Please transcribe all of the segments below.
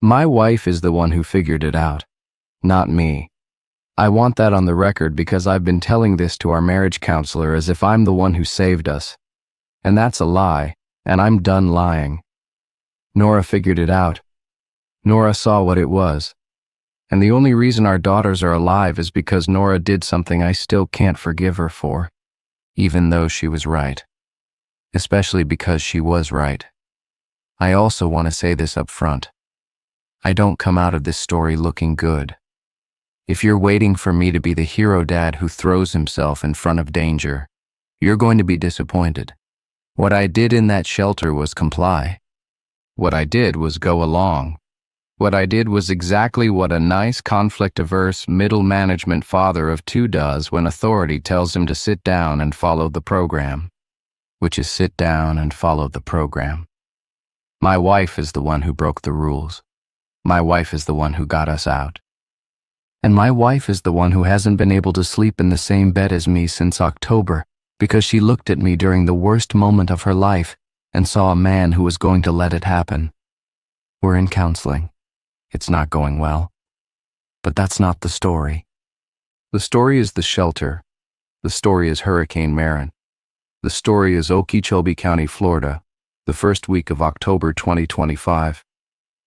My wife is the one who figured it out, not me. I want that on the record because I've been telling this to our marriage counselor as if I'm the one who saved us. And that's a lie, and I'm done lying. Nora figured it out. Nora saw what it was. And the only reason our daughters are alive is because Nora did something I still can't forgive her for, even though she was right. Especially because she was right. I also want to say this up front. I don't come out of this story looking good. If you're waiting for me to be the hero dad who throws himself in front of danger, you're going to be disappointed. What I did in that shelter was comply. What I did was go along. What I did was exactly what a nice, conflict-averse, middle management father of two does when authority tells him to sit down and follow the program, which is sit down and follow the program. My wife is the one who broke the rules. My wife is the one who got us out. And my wife is the one who hasn't been able to sleep in the same bed as me since October because she looked at me during the worst moment of her life and saw a man who was going to let it happen. We're in counseling. It's not going well. But that's not the story. The story is the shelter. The story is Hurricane Maren. The story is Okeechobee County, Florida, the first week of October 2025.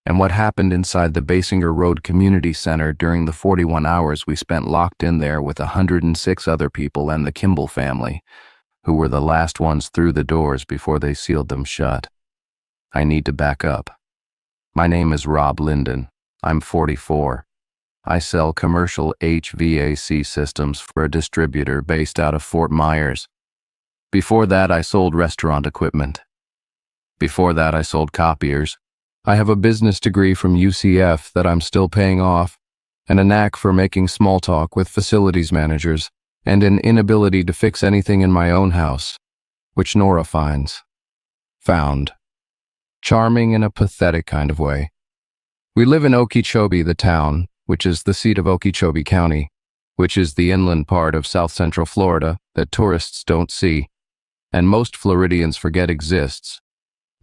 And what happened inside the Basinger Road Community Center during the 41 hours we spent locked in there with 106 other people and the Kimballs family, who were the last ones through the doors before they sealed them shut. I need to back up. My name is Rob Linden. I'm 44. I sell commercial HVAC systems for a distributor based out of Fort Myers. Before that, I sold restaurant equipment. Before that, I sold copiers. I have a business degree from UCF that I'm still paying off, and a knack for making small talk with facilities managers, and an inability to fix anything in my own house, which Nora found. Charming in a pathetic kind of way. We live in Okeechobee, the town, which is the seat of Okeechobee County, which is the inland part of South Central Florida that tourists don't see, and most Floridians forget exists.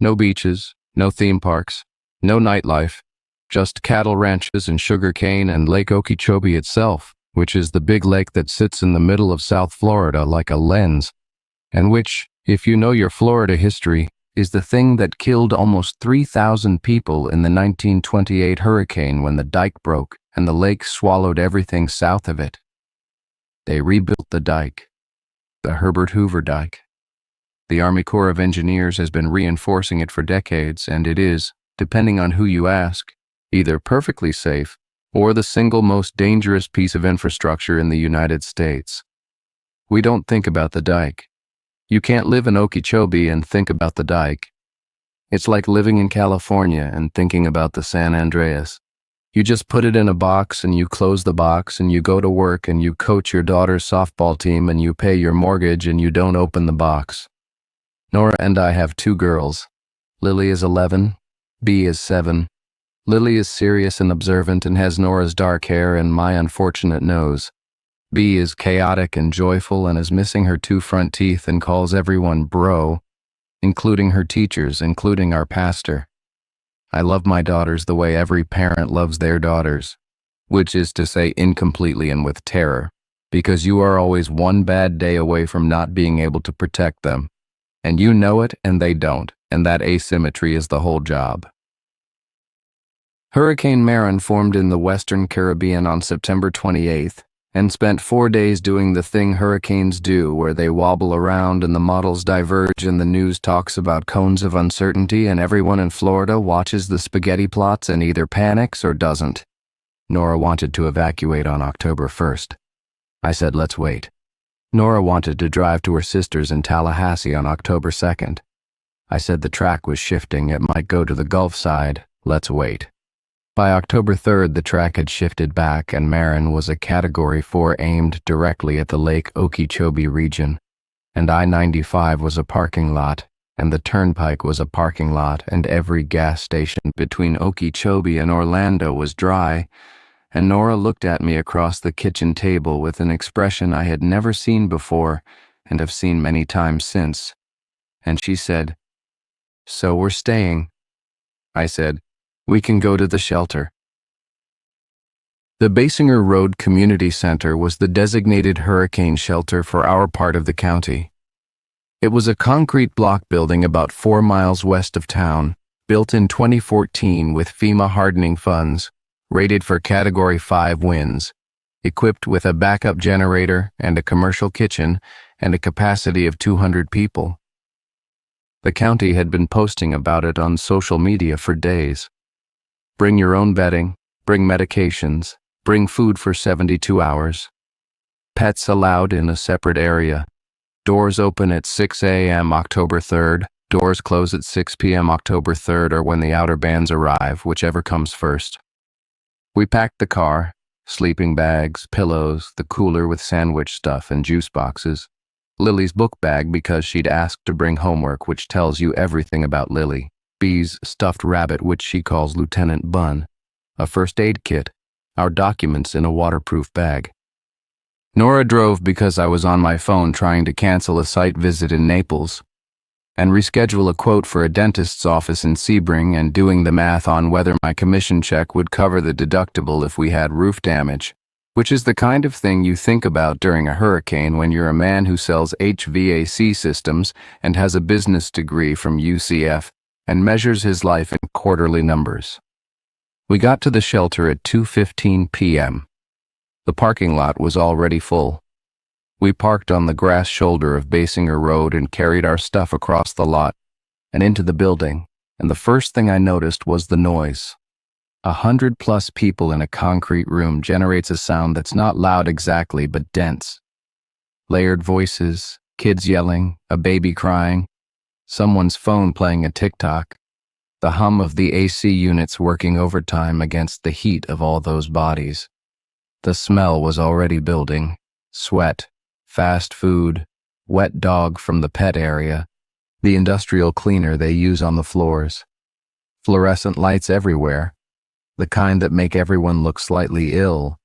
No beaches, no theme parks, no nightlife, just cattle ranches and sugar cane and Lake Okeechobee itself, which is the big lake that sits in the middle of South Florida like a lens, and which, if you know your Florida history, is the thing that killed almost 3,000 people in the 1928 hurricane when the dike broke and the lake swallowed everything south of it. They rebuilt the dike, the Herbert Hoover Dike. The Army Corps of Engineers has been reinforcing it for decades, and it is, depending on who you ask, either perfectly safe or the single most dangerous piece of infrastructure in the United States. We don't think about the dike. You can't live in Okeechobee and think about the dike. It's like living in California and thinking about the San Andreas. You just put it in a box and you close the box and you go to work and you coach your daughter's softball team and you pay your mortgage and you don't open the box. Nora and I have two girls. Lily is 11, B is 7. Lily is serious and observant and has Nora's dark hair and my unfortunate nose. B is chaotic and joyful and is missing her 2 front teeth and calls everyone bro, including her teachers, including our pastor. I love my daughters the way every parent loves their daughters, which is to say incompletely and with terror, because you are always one bad day away from not being able to protect them. And you know it and they don't, and that asymmetry is the whole job. Hurricane Maren formed in the Western Caribbean on September 28th and spent 4 days doing the thing hurricanes do where they wobble around and the models diverge and the news talks about cones of uncertainty and everyone in Florida watches the spaghetti plots and either panics or doesn't. Nora wanted to evacuate on October 1st. I said, let's wait. Nora wanted to drive to her sister's in Tallahassee on October 2nd. I said the track was shifting, it might go to the Gulf side, let's wait. By October 3rd, the track had shifted back and Maren was a Category 4 aimed directly at the Lake Okeechobee region, and I-95 was a parking lot, and the Turnpike was a parking lot, and every gas station between Okeechobee and Orlando was dry, and Nora looked at me across the kitchen table with an expression I had never seen before and have seen many times since, and she said, "So we're staying." I said, We can go to the shelter. The Basinger Road Community Center was the designated hurricane shelter for our part of the county. It was a concrete block building about 4 miles west of town, built in 2014 with FEMA hardening funds, rated for Category 5 winds, equipped with a backup generator and a commercial kitchen and a capacity of 200 people. The county had been posting about it on social media for days. Bring your own bedding, bring medications, bring food for 72 hours. Pets allowed in a separate area. Doors open at 6 a.m. October 3rd. Doors close at 6 p.m. October 3rd or when the outer bands arrive, whichever comes first. We packed the car, sleeping bags, pillows, the cooler with sandwich stuff and juice boxes, Lily's book bag because she'd asked to bring homework which tells you everything about Lily, Bee's stuffed rabbit which she calls Lieutenant Bun, a first aid kit, our documents in a waterproof bag. Nora drove because I was on my phone trying to cancel a site visit in Naples and reschedule a quote for a dentist's office in Sebring and doing the math on whether my commission check would cover the deductible if we had roof damage, which is the kind of thing you think about during a hurricane when you're a man who sells HVAC systems and has a business degree from UCF and measures his life in quarterly numbers. We got to the shelter at 2:15 p.m. The parking lot was already full. We parked on the grass shoulder of Basinger Road and carried our stuff across the lot and into the building, and the first thing I noticed was the noise. 100+ people in a concrete room generates a sound that's not loud exactly, but dense. Layered voices, kids yelling, a baby crying, someone's phone playing a TikTok, the hum of the AC units working overtime against the heat of all those bodies. The smell was already building. Sweat, fast food, wet dog from the pet area, the industrial cleaner they use on the floors. Fluorescent lights everywhere, the kind that make everyone look slightly ill.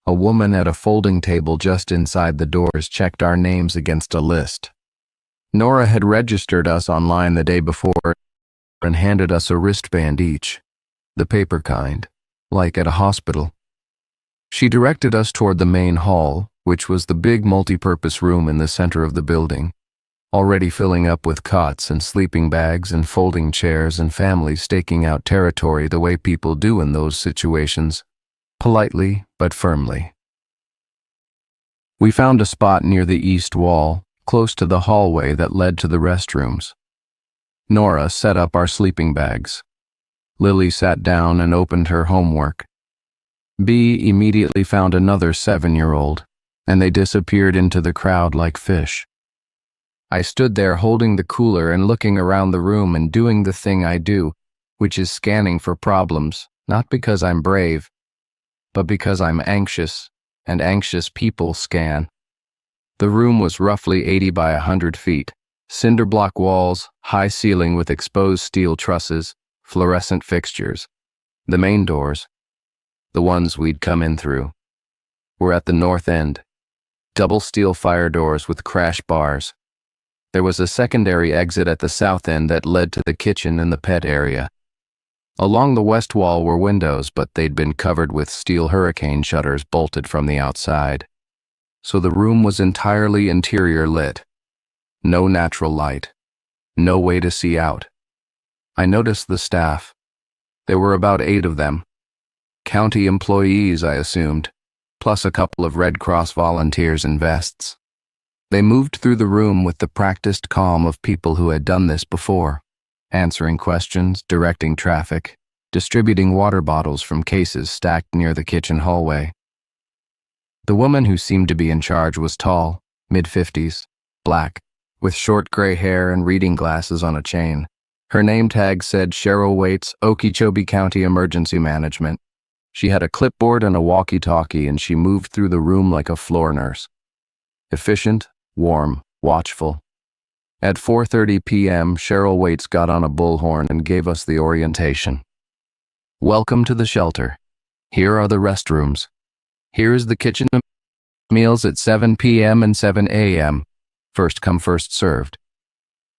A woman at a folding table just inside the doors checked our names against a list. Nora had registered us online the day before and handed us a wristband each, the paper kind, like at a hospital. She directed us toward the main hall, which was the big multi-purpose room in the center of the building, already filling up with cots and sleeping bags and folding chairs and families staking out territory the way people do in those situations, politely but firmly. We found a spot near the east wall, close to the hallway that led to the restrooms. Nora set up our sleeping bags. Lily sat down and opened her homework. Bee immediately found another 7-year-old, and they disappeared into the crowd like fish. I stood there holding the cooler and looking around the room and doing the thing I do, which is scanning for problems, not because I'm brave, but because I'm anxious, and anxious people scan. The room was roughly 80 by 100 feet. Cinder block walls, high ceiling with exposed steel trusses, fluorescent fixtures. The main doors, the ones we'd come in through, were at the north end. Double steel fire doors with crash bars. There was a secondary exit at the south end that led to the kitchen and the pet area. Along the west wall were windows, but they'd been covered with steel hurricane shutters bolted from the outside. So the room was entirely interior lit. No natural light. No way to see out. I noticed the staff. There were about 8 of them. County employees, I assumed, plus a couple of Red Cross volunteers in vests. They moved through the room with the practiced calm of people who had done this before, answering questions, directing traffic, distributing water bottles from cases stacked near the kitchen hallway. The woman who seemed to be in charge was tall, mid-50s, black, with short gray hair and reading glasses on a chain. Her name tag said Cheryl Waits, Okeechobee County Emergency Management. She had a clipboard and a walkie-talkie, and she moved through the room like a floor nurse. Efficient, warm, watchful. At 4:30 p.m., Cheryl Waits got on a bullhorn and gave us the orientation. Welcome to the shelter. Here are the restrooms. Here is the kitchen. Meals at 7 p.m. and 7 a.m. First come, first served.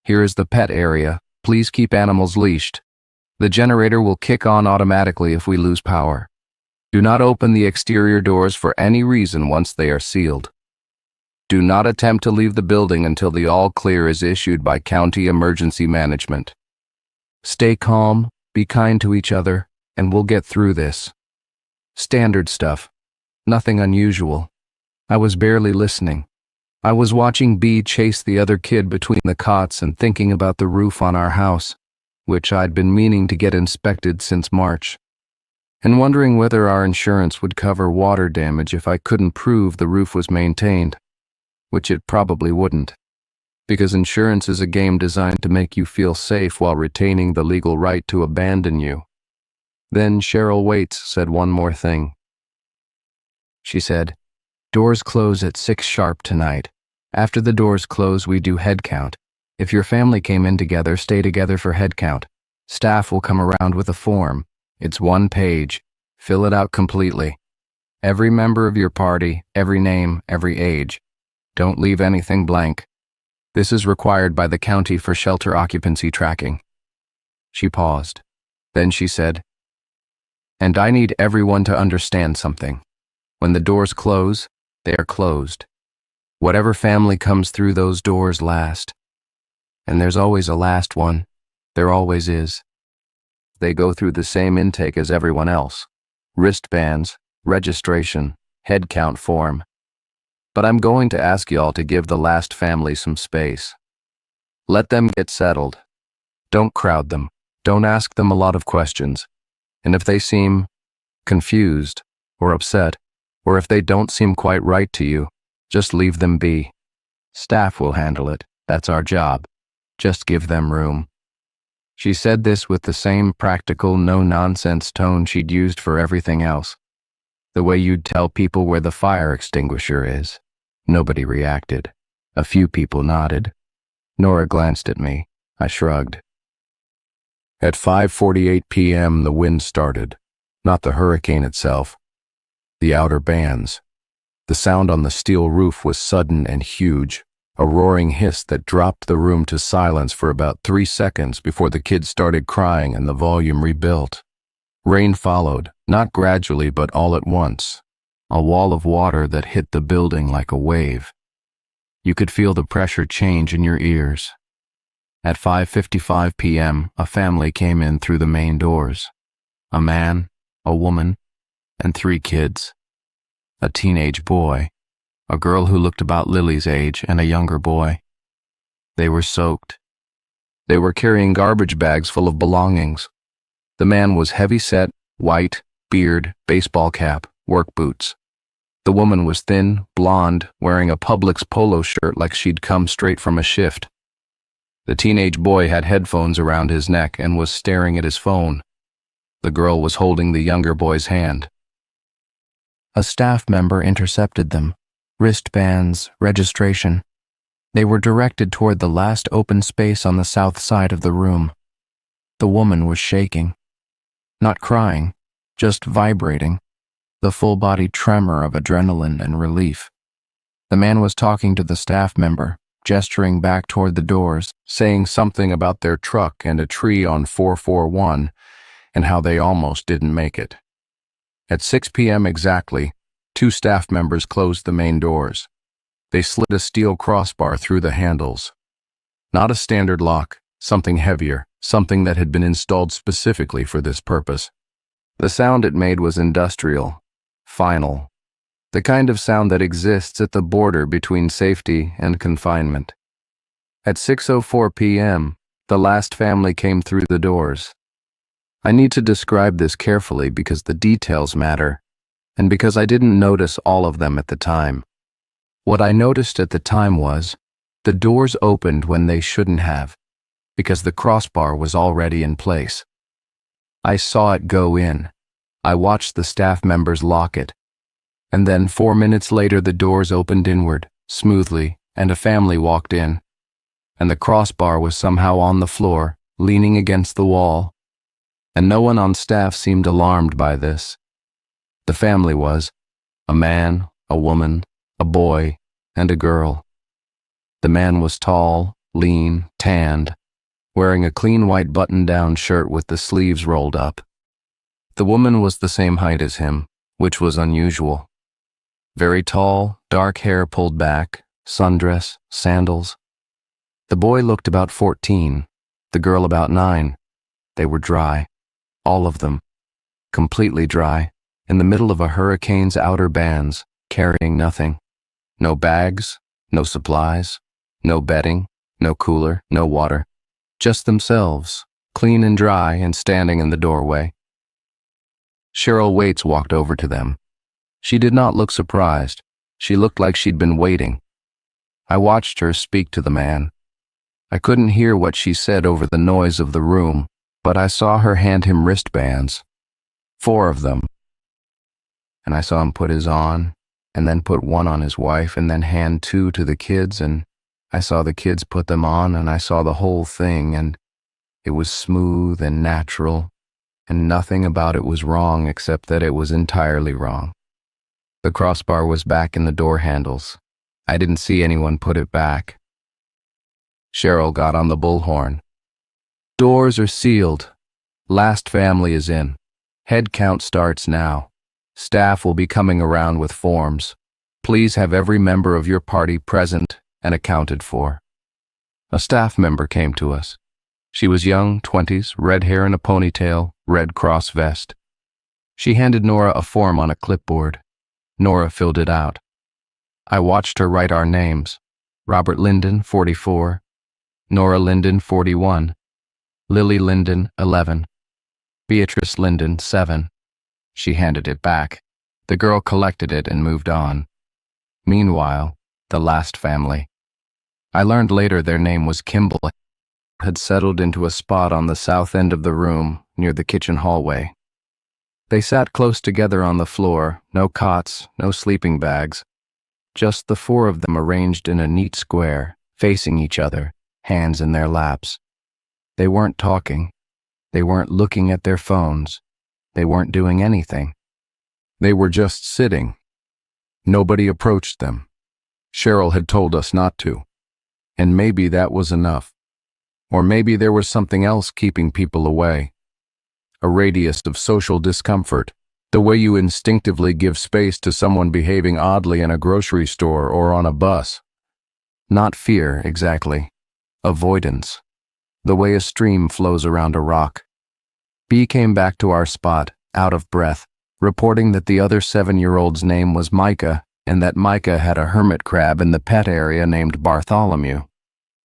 Here is the pet area. Please keep animals leashed. The generator will kick on automatically if we lose power. Do not open the exterior doors for any reason once they are sealed. Do not attempt to leave the building until the all clear is issued by County Emergency Management. Stay calm, be kind to each other, and we'll get through this. Standard stuff. Nothing unusual. I was barely listening. I was watching B chase the other kid between the cots and thinking about the roof on our house, which I'd been meaning to get inspected since March, and wondering whether our insurance would cover water damage if I couldn't prove the roof was maintained, which it probably wouldn't, because insurance is a game designed to make you feel safe while retaining the legal right to abandon you. Then Cheryl Waits said one more thing. She said, "Doors close at 6 sharp tonight. After the doors close, we do head count. If your family came in together, stay together for head count. Staff will come around with a form. It's 1 page. Fill it out completely. Every member of your party, every name, every age. Don't leave anything blank. This is required by the county for shelter occupancy tracking." She paused. Then she said, "And I need everyone to understand something. When the doors close, they are closed. Whatever family comes through those doors last. And there's always a last one. There always is. They go through the same intake as everyone else. Wristbands, registration, head count form. But I'm going to ask y'all to give the last family some space. Let them get settled. Don't crowd them. Don't ask them a lot of questions. And if they seem confused or upset, or if they don't seem quite right to you, just leave them be. Staff will handle it. That's our job. Just give them room." She said this with the same practical, no-nonsense tone she'd used for everything else. The way you'd tell people where the fire extinguisher is. Nobody reacted. A few people nodded. Nora glanced at me. I shrugged. At 5:48 p.m., the wind started. Not the hurricane itself. The outer bands. The sound on the steel roof was sudden and huge, a roaring hiss that dropped the room to silence for about 3 seconds before the kids started crying and the volume rebuilt. Rain followed, not gradually but all at once, a wall of water that hit the building like a wave. You could feel the pressure change in your ears. At 5:55 p.m., a family came in through the main doors. A man, a woman, and 3 kids. A teenage boy, a girl who looked about Lily's age, and a younger boy. They were soaked. They were carrying garbage bags full of belongings. The man was heavy-set, white, beard, baseball cap, work boots. The woman was thin, blonde, wearing a Publix polo shirt like she'd come straight from a shift. The teenage boy had headphones around his neck and was staring at his phone. The girl was holding the younger boy's hand. A staff member intercepted them. Wristbands, registration. They were directed toward the last open space on the south side of the room. The woman was shaking. Not crying, just vibrating. The full-body tremor of adrenaline and relief. The man was talking to the staff member, gesturing back toward the doors, saying something about their truck and a tree on 441 and how they almost didn't make it. At 6 p.m. exactly, 2 staff members closed the main doors. They slid a steel crossbar through the handles. Not a standard lock, something heavier, something that had been installed specifically for this purpose. The sound it made was industrial, final, the kind of sound that exists at the border between safety and confinement. At 6:04 p.m., the last family came through the doors. I need to describe this carefully because the details matter, and because I didn't notice all of them at the time. What I noticed at the time was, the doors opened when they shouldn't have, because the crossbar was already in place. I saw it go in. I watched the staff members lock it. And then 4 minutes later the doors opened inward, smoothly, and a family walked in. And the crossbar was somehow on the floor, leaning against the wall. And no one on staff seemed alarmed by this. The family was a man, a woman, a boy, and a girl. The man was tall, lean, tanned, wearing a clean white button-down shirt with the sleeves rolled up. The woman was the same height as him, which was unusual. Very tall, dark hair pulled back, sundress, sandals. The boy looked about 14, the girl about 9. They were dry, all of them, completely dry, in the middle of a hurricane's outer bands, carrying nothing. No bags, no supplies, no bedding, no cooler, no water. Just themselves, clean and dry and standing in the doorway. Cheryl Waits walked over to them. She did not look surprised. She looked like she'd been waiting. I watched her speak to the man. I couldn't hear what she said over the noise of the room, but I saw her hand him wristbands. 4 of them. And I saw him put his on, and then put one on his wife, and then hand 2 to the kids, and I saw the kids put them on, and I saw the whole thing, and it was smooth and natural, and nothing about it was wrong except that it was entirely wrong. The crossbar was back in the door handles. I didn't see anyone put it back. Cheryl got on the bullhorn. Doors are sealed. Last family is in. Head count starts now. Staff will be coming around with forms. Please have every member of your party present and accounted for. A staff member came to us. She was young, 20s, red hair in a ponytail, Red Cross vest. She handed Nora a form on a clipboard. Nora filled it out. I watched her write our names. Robert Linden, 44. Nora Linden, 41. Lily Linden, 11. Beatrice Linden, 7. She handed it back. The girl collected it and moved on. Meanwhile, the last family. I learned later their name was Kimballs, had settled into a spot on the south end of the room near the kitchen hallway. They sat close together on the floor, no cots, no sleeping bags. Just the 4 of them arranged in a neat square, facing each other, hands in their laps. They weren't talking. They weren't looking at their phones. They weren't doing anything. They were just sitting. Nobody approached them. Cheryl had told us not to. And maybe that was enough. Or maybe there was something else keeping people away. A radius of social discomfort, the way you instinctively give space to someone behaving oddly in a grocery store or on a bus. Not fear, exactly. Avoidance. The way a stream flows around a rock. B came back to our spot, out of breath, reporting that the other 7-year-old's name was Micah, and that Micah had a hermit crab in the pet area named Bartholomew.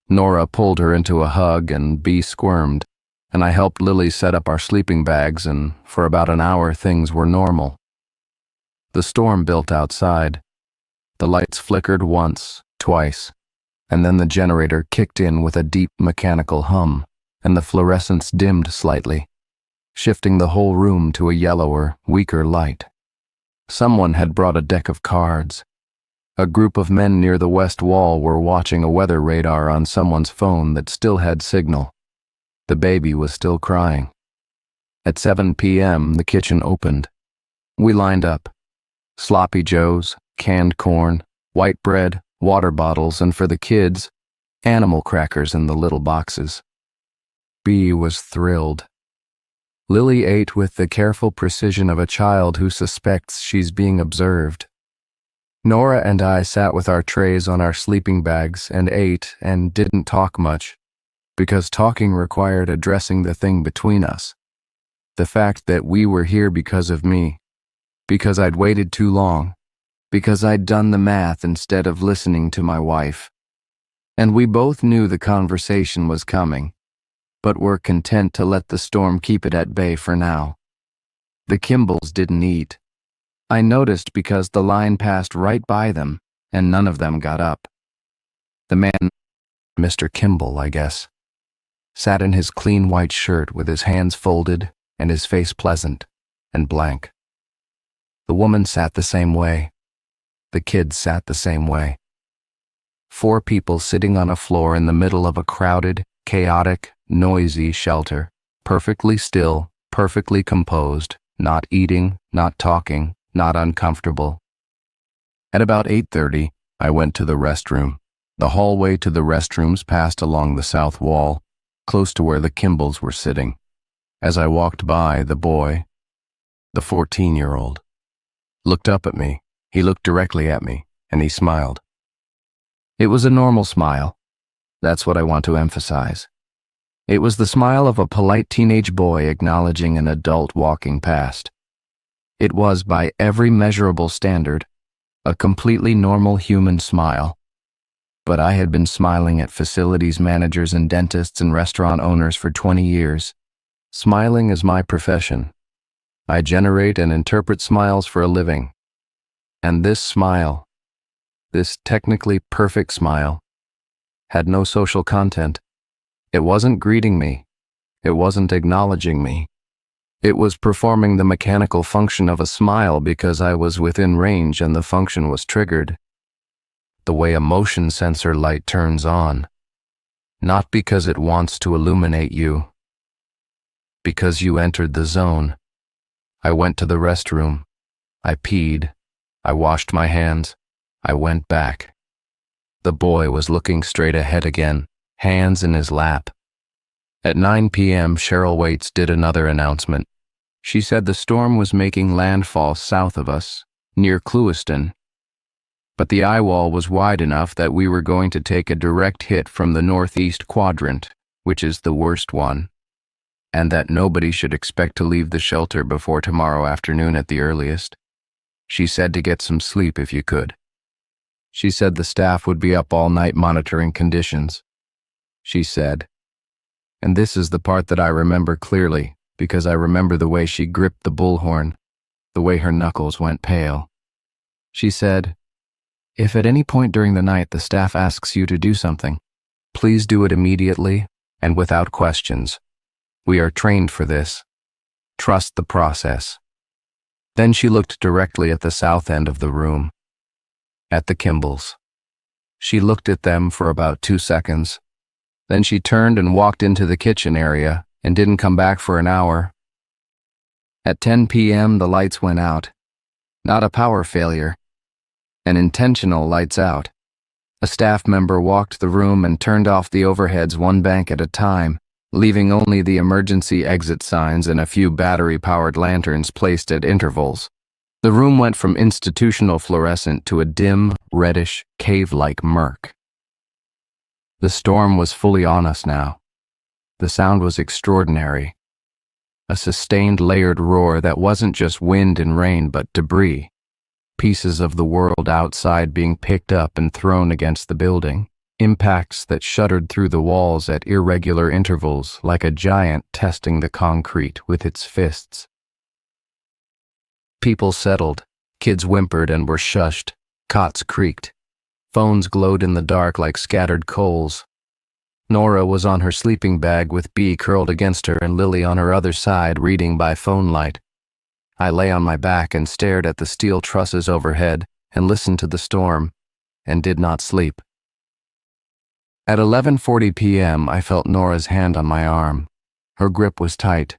Nora pulled her into a hug, and B squirmed, and I helped Lily set up our sleeping bags, and for about an hour things were normal. The storm built outside. The lights flickered once, twice, and then the generator kicked in with a deep mechanical hum, and the fluorescence dimmed slightly, shifting the whole room to a yellower, weaker light. Someone had brought a deck of cards. A group of men near the west wall were watching a weather radar on someone's phone that still had signal. The baby was still crying. At 7 p.m., the kitchen opened. We lined up. Sloppy joes, canned corn, white bread, water bottles, and for the kids, animal crackers in the little boxes. B was thrilled. Lily ate with the careful precision of a child who suspects she's being observed. Nora and I sat with our trays on our sleeping bags and ate and didn't talk much, because talking required addressing the thing between us. The fact that we were here because of me, because I'd waited too long, because I'd done the math instead of listening to my wife. And we both knew the conversation was coming, but were content to let the storm keep it at bay for now. The Kimballs didn't eat. I noticed because the line passed right by them, and none of them got up. The man, Mr. Kimball, I guess, sat in his clean white shirt with his hands folded and his face pleasant and blank. The woman sat the same way. The kids sat the same way. 4 people sitting on a floor in the middle of a crowded, chaotic, noisy shelter, perfectly still, perfectly composed, not eating, not talking, not uncomfortable. At about 8:30, I went to the restroom. The hallway to the restrooms passed along the south wall. close to where the Kimballs were sitting. As I walked by, the boy, the 14-year-old, looked up at me. He looked directly at me, and he smiled. It was a normal smile. That's what I want to emphasize. It was the smile of a polite teenage boy acknowledging an adult walking past. It was, by every measurable standard, a completely normal human smile. But I had been smiling at facilities managers and dentists and restaurant owners for 20 years. Smiling is my profession. I generate and interpret smiles for a living. And this smile, this technically perfect smile, had no social content. It wasn't greeting me. It wasn't acknowledging me. It was performing the mechanical function of a smile because I was within range and the function was triggered. The way a motion sensor light turns on. Not because it wants to illuminate you. Because you entered the zone. I went to the restroom. I peed. I washed my hands. I went back. The boy was looking straight ahead again, hands in his lap. At 9 p.m., Cheryl Waits did another announcement. She said the storm was making landfall south of us, near Clewiston. But the eye wall was wide enough that we were going to take a direct hit from the northeast quadrant, which is the worst one, and that nobody should expect to leave the shelter before tomorrow afternoon at the earliest. She said to get some sleep if you could. She said the staff would be up all night monitoring conditions. She said, and this is the part that I remember clearly, because I remember the way she gripped the bullhorn, the way her knuckles went pale. She said, if at any point during the night the staff asks you to do something, please do it immediately and without questions. We are trained for this. Trust the process. Then she looked directly at the south end of the room, at the Kimballs. She looked at them for about 2 seconds. Then she turned and walked into the kitchen area and didn't come back for an hour. At 10 p.m., the lights went out. Not a power failure. An intentional lights out. A staff member walked the room and turned off the overheads one bank at a time, leaving only the emergency exit signs and a few battery-powered lanterns placed at intervals. The room went from institutional fluorescent to a dim, reddish, cave-like murk. The storm was fully on us now. The sound was extraordinary. A sustained layered roar that wasn't just wind and rain but debris. Pieces of the world outside being picked up and thrown against the building. Impacts that shuddered through the walls at irregular intervals like a giant testing the concrete with its fists. People settled. Kids whimpered and were shushed. Cots creaked. Phones glowed in the dark like scattered coals. Nora was on her sleeping bag with Bea curled against her and Lily on her other side reading by phone light. I lay on my back and stared at the steel trusses overhead and listened to the storm, and did not sleep. At 11:40 p.m., I felt Nora's hand on my arm. Her grip was tight.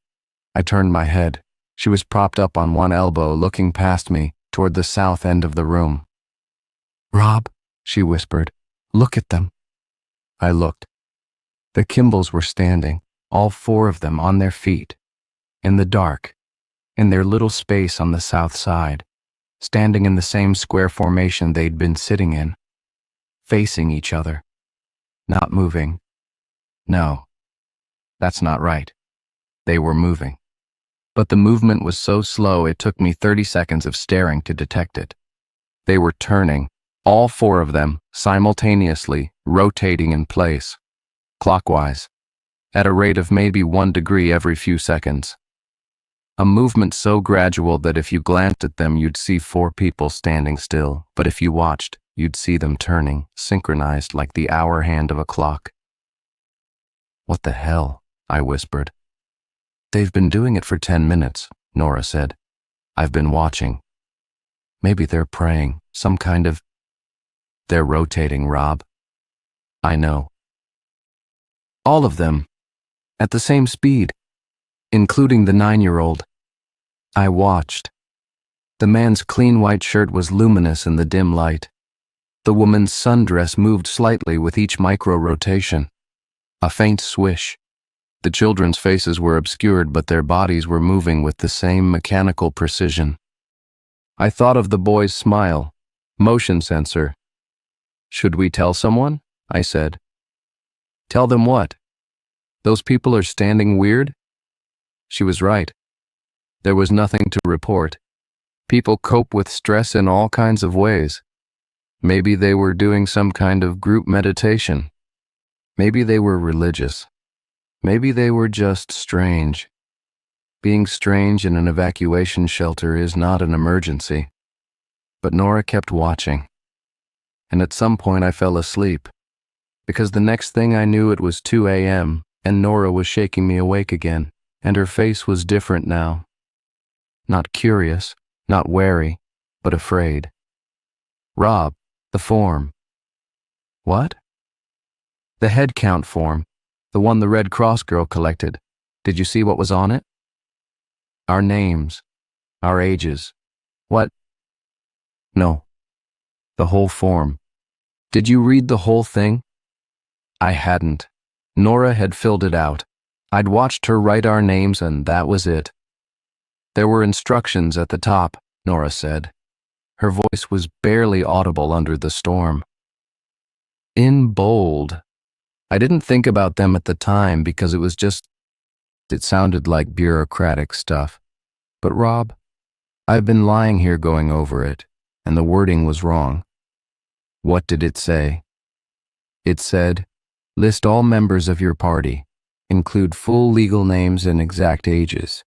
I turned my head. She was propped up on one elbow, looking past me, toward the south end of the room. "Rob," she whispered, "look at them." I looked. The Kimballs were standing, all 4 of them on their feet, in the dark, in their little space on the south side, standing in the same square formation they'd been sitting in, facing each other, not moving. No, that's not right. They were moving. But the movement was so slow it took me 30 seconds of staring to detect it. They were turning, all 4 of them, simultaneously, rotating in place, clockwise, at a rate of maybe 1 degree every few seconds. A movement so gradual that if you glanced at them you'd see 4 people standing still, but if you watched, you'd see them turning, synchronized like the hour hand of a clock. "What the hell?" I whispered. "They've been doing it for 10 minutes, Nora said. "I've been watching. Maybe they're praying, some kind of..." "They're rotating, Rob." "I know." "All of them. At the same speed. Including the 9-year-old. I watched. The man's clean white shirt was luminous in the dim light. The woman's sundress moved slightly with each micro-rotation. A faint swish, The children's faces were obscured, but their bodies were moving with the same mechanical precision. I thought of the boy's smile. Motion sensor. Should we tell someone? I said. Tell them what? Those people are standing weird? She was right. There was nothing to report. People cope with stress in all kinds of ways. Maybe they were doing some kind of group meditation. Maybe they were religious. Maybe they were just strange. Being strange in an evacuation shelter is not an emergency. But Nora kept watching. And at some point I fell asleep, because the next thing I knew it was 2 a.m. and Nora was shaking me awake again, and her face was different now. Not curious, not wary, but afraid. Rob, the form. What? The headcount form, the one the Red Cross girl collected. Did you see what was on it? Our names, our ages. What? No. The whole form. Did you read the whole thing? I hadn't. Nora had filled it out. I'd watched her write our names and that was it. There were instructions at the top, Nora said. Her voice was barely audible under the storm. In bold. I didn't think about them at the time because it sounded like bureaucratic stuff. But Rob, I've been lying here going over it, and the wording was wrong. What did it say? It said, list all members of your party, include full legal names and exact ages.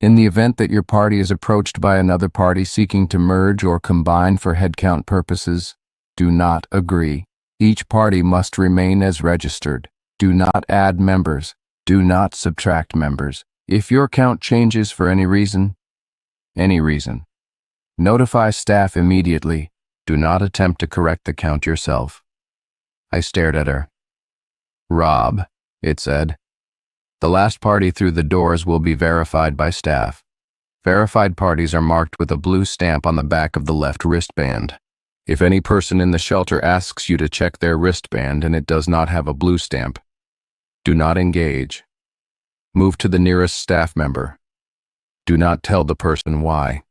In the event that your party is approached by another party seeking to merge or combine for headcount purposes, do not agree. Each party must remain as registered. Do not add members. Do not subtract members. If your count changes for any reason, notify staff immediately. Do not attempt to correct the count yourself. I stared at her. Rob, it said. The last party through the doors will be verified by staff. Verified parties are marked with a blue stamp on the back of the left wristband. If any person in the shelter asks you to check their wristband and it does not have a blue stamp, do not engage. Move to the nearest staff member. Do not tell the person why.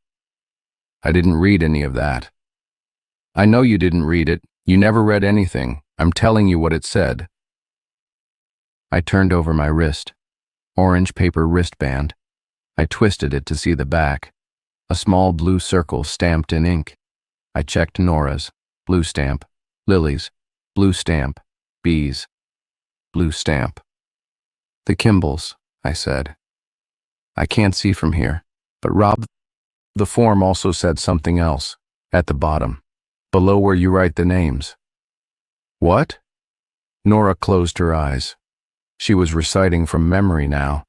I didn't read any of that. I know you didn't read it. You never read anything. I'm telling you what it said. I turned over my wrist. Orange paper wristband. I twisted it to see the back. A small blue circle stamped in ink. I checked Nora's. Blue stamp. Lily's. Blue stamp. Bees. Blue stamp. The Kimballs, I said. I can't see from here, but Rob, the form also said something else, at the bottom, below where you write the names. What? Nora closed her eyes. She was reciting from memory now,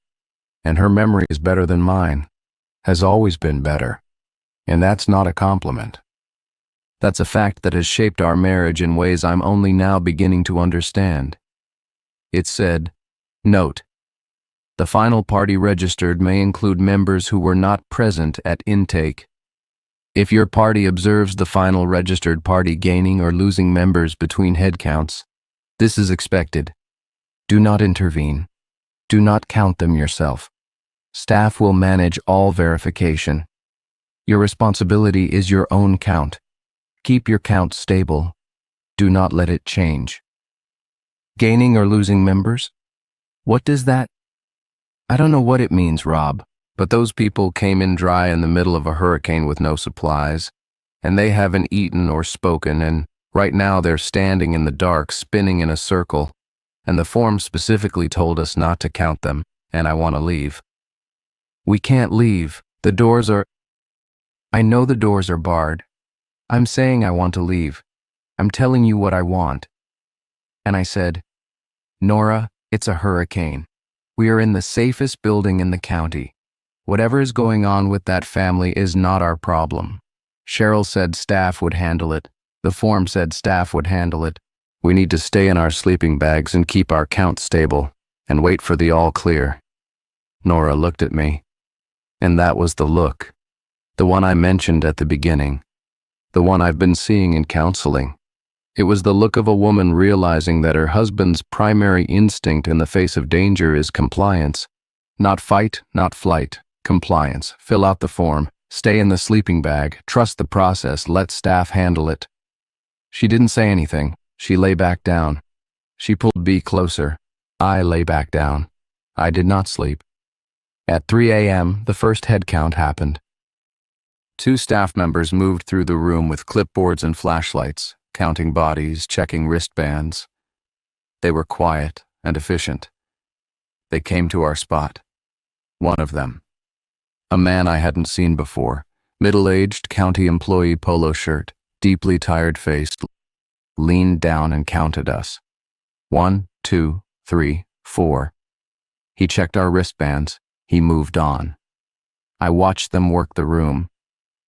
and her memory is better than mine, has always been better, and that's not a compliment. That's a fact that has shaped our marriage in ways I'm only now beginning to understand. It said, note, the final party registered may include members who were not present at intake. If your party observes the final registered party gaining or losing members between headcounts, this is expected. Do not intervene. Do not count them yourself. Staff will manage all verification. Your responsibility is your own count. Keep your count stable. Do not let it change. Gaining or losing members? What does that? I don't know what it means, Rob, but those people came in dry in the middle of a hurricane with no supplies, and they haven't eaten or spoken, and right now they're standing in the dark, spinning in a circle, and the form specifically told us not to count them, and I want to leave. We can't leave. The doors are... I know the doors are barred. I'm saying I want to leave. I'm telling you what I want. And I said, Nora, it's a hurricane. We are in the safest building in the county. Whatever is going on with that family is not our problem. Cheryl said staff would handle it. The form said staff would handle it. We need to stay in our sleeping bags and keep our count stable and wait for the all clear. Nora looked at me. And that was the look. The one I mentioned at the beginning. The one I've been seeing in counseling. It was the look of a woman realizing that her husband's primary instinct in the face of danger is compliance. Not fight, not flight. Compliance. Fill out the form. Stay in the sleeping bag. Trust the process. Let staff handle it. She didn't say anything. She lay back down. She pulled B closer. I lay back down. I did not sleep. At 3 a.m., the first head count happened. 2 staff members moved through the room with clipboards and flashlights, counting bodies, checking wristbands. They were quiet and efficient. They came to our spot. One of them, a man I hadn't seen before, middle-aged county employee polo shirt, deeply tired-faced, leaned down and counted us. 1, 2, 3, 4. He checked our wristbands. He moved on. I watched them work the room.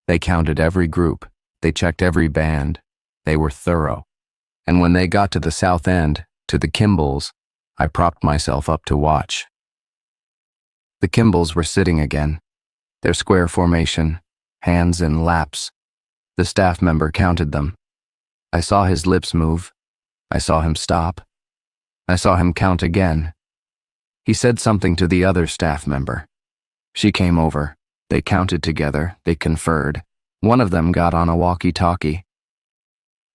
They counted every group. They checked every band. They were thorough. And when they got to the south end, to the Kimballs, I propped myself up to watch. The Kimballs were sitting again, their square formation, hands in laps. The staff member counted them. I saw his lips move. I saw him stop. I saw him count again. He said something to the other staff member. She came over. They counted together. They conferred. One of them got on a walkie-talkie.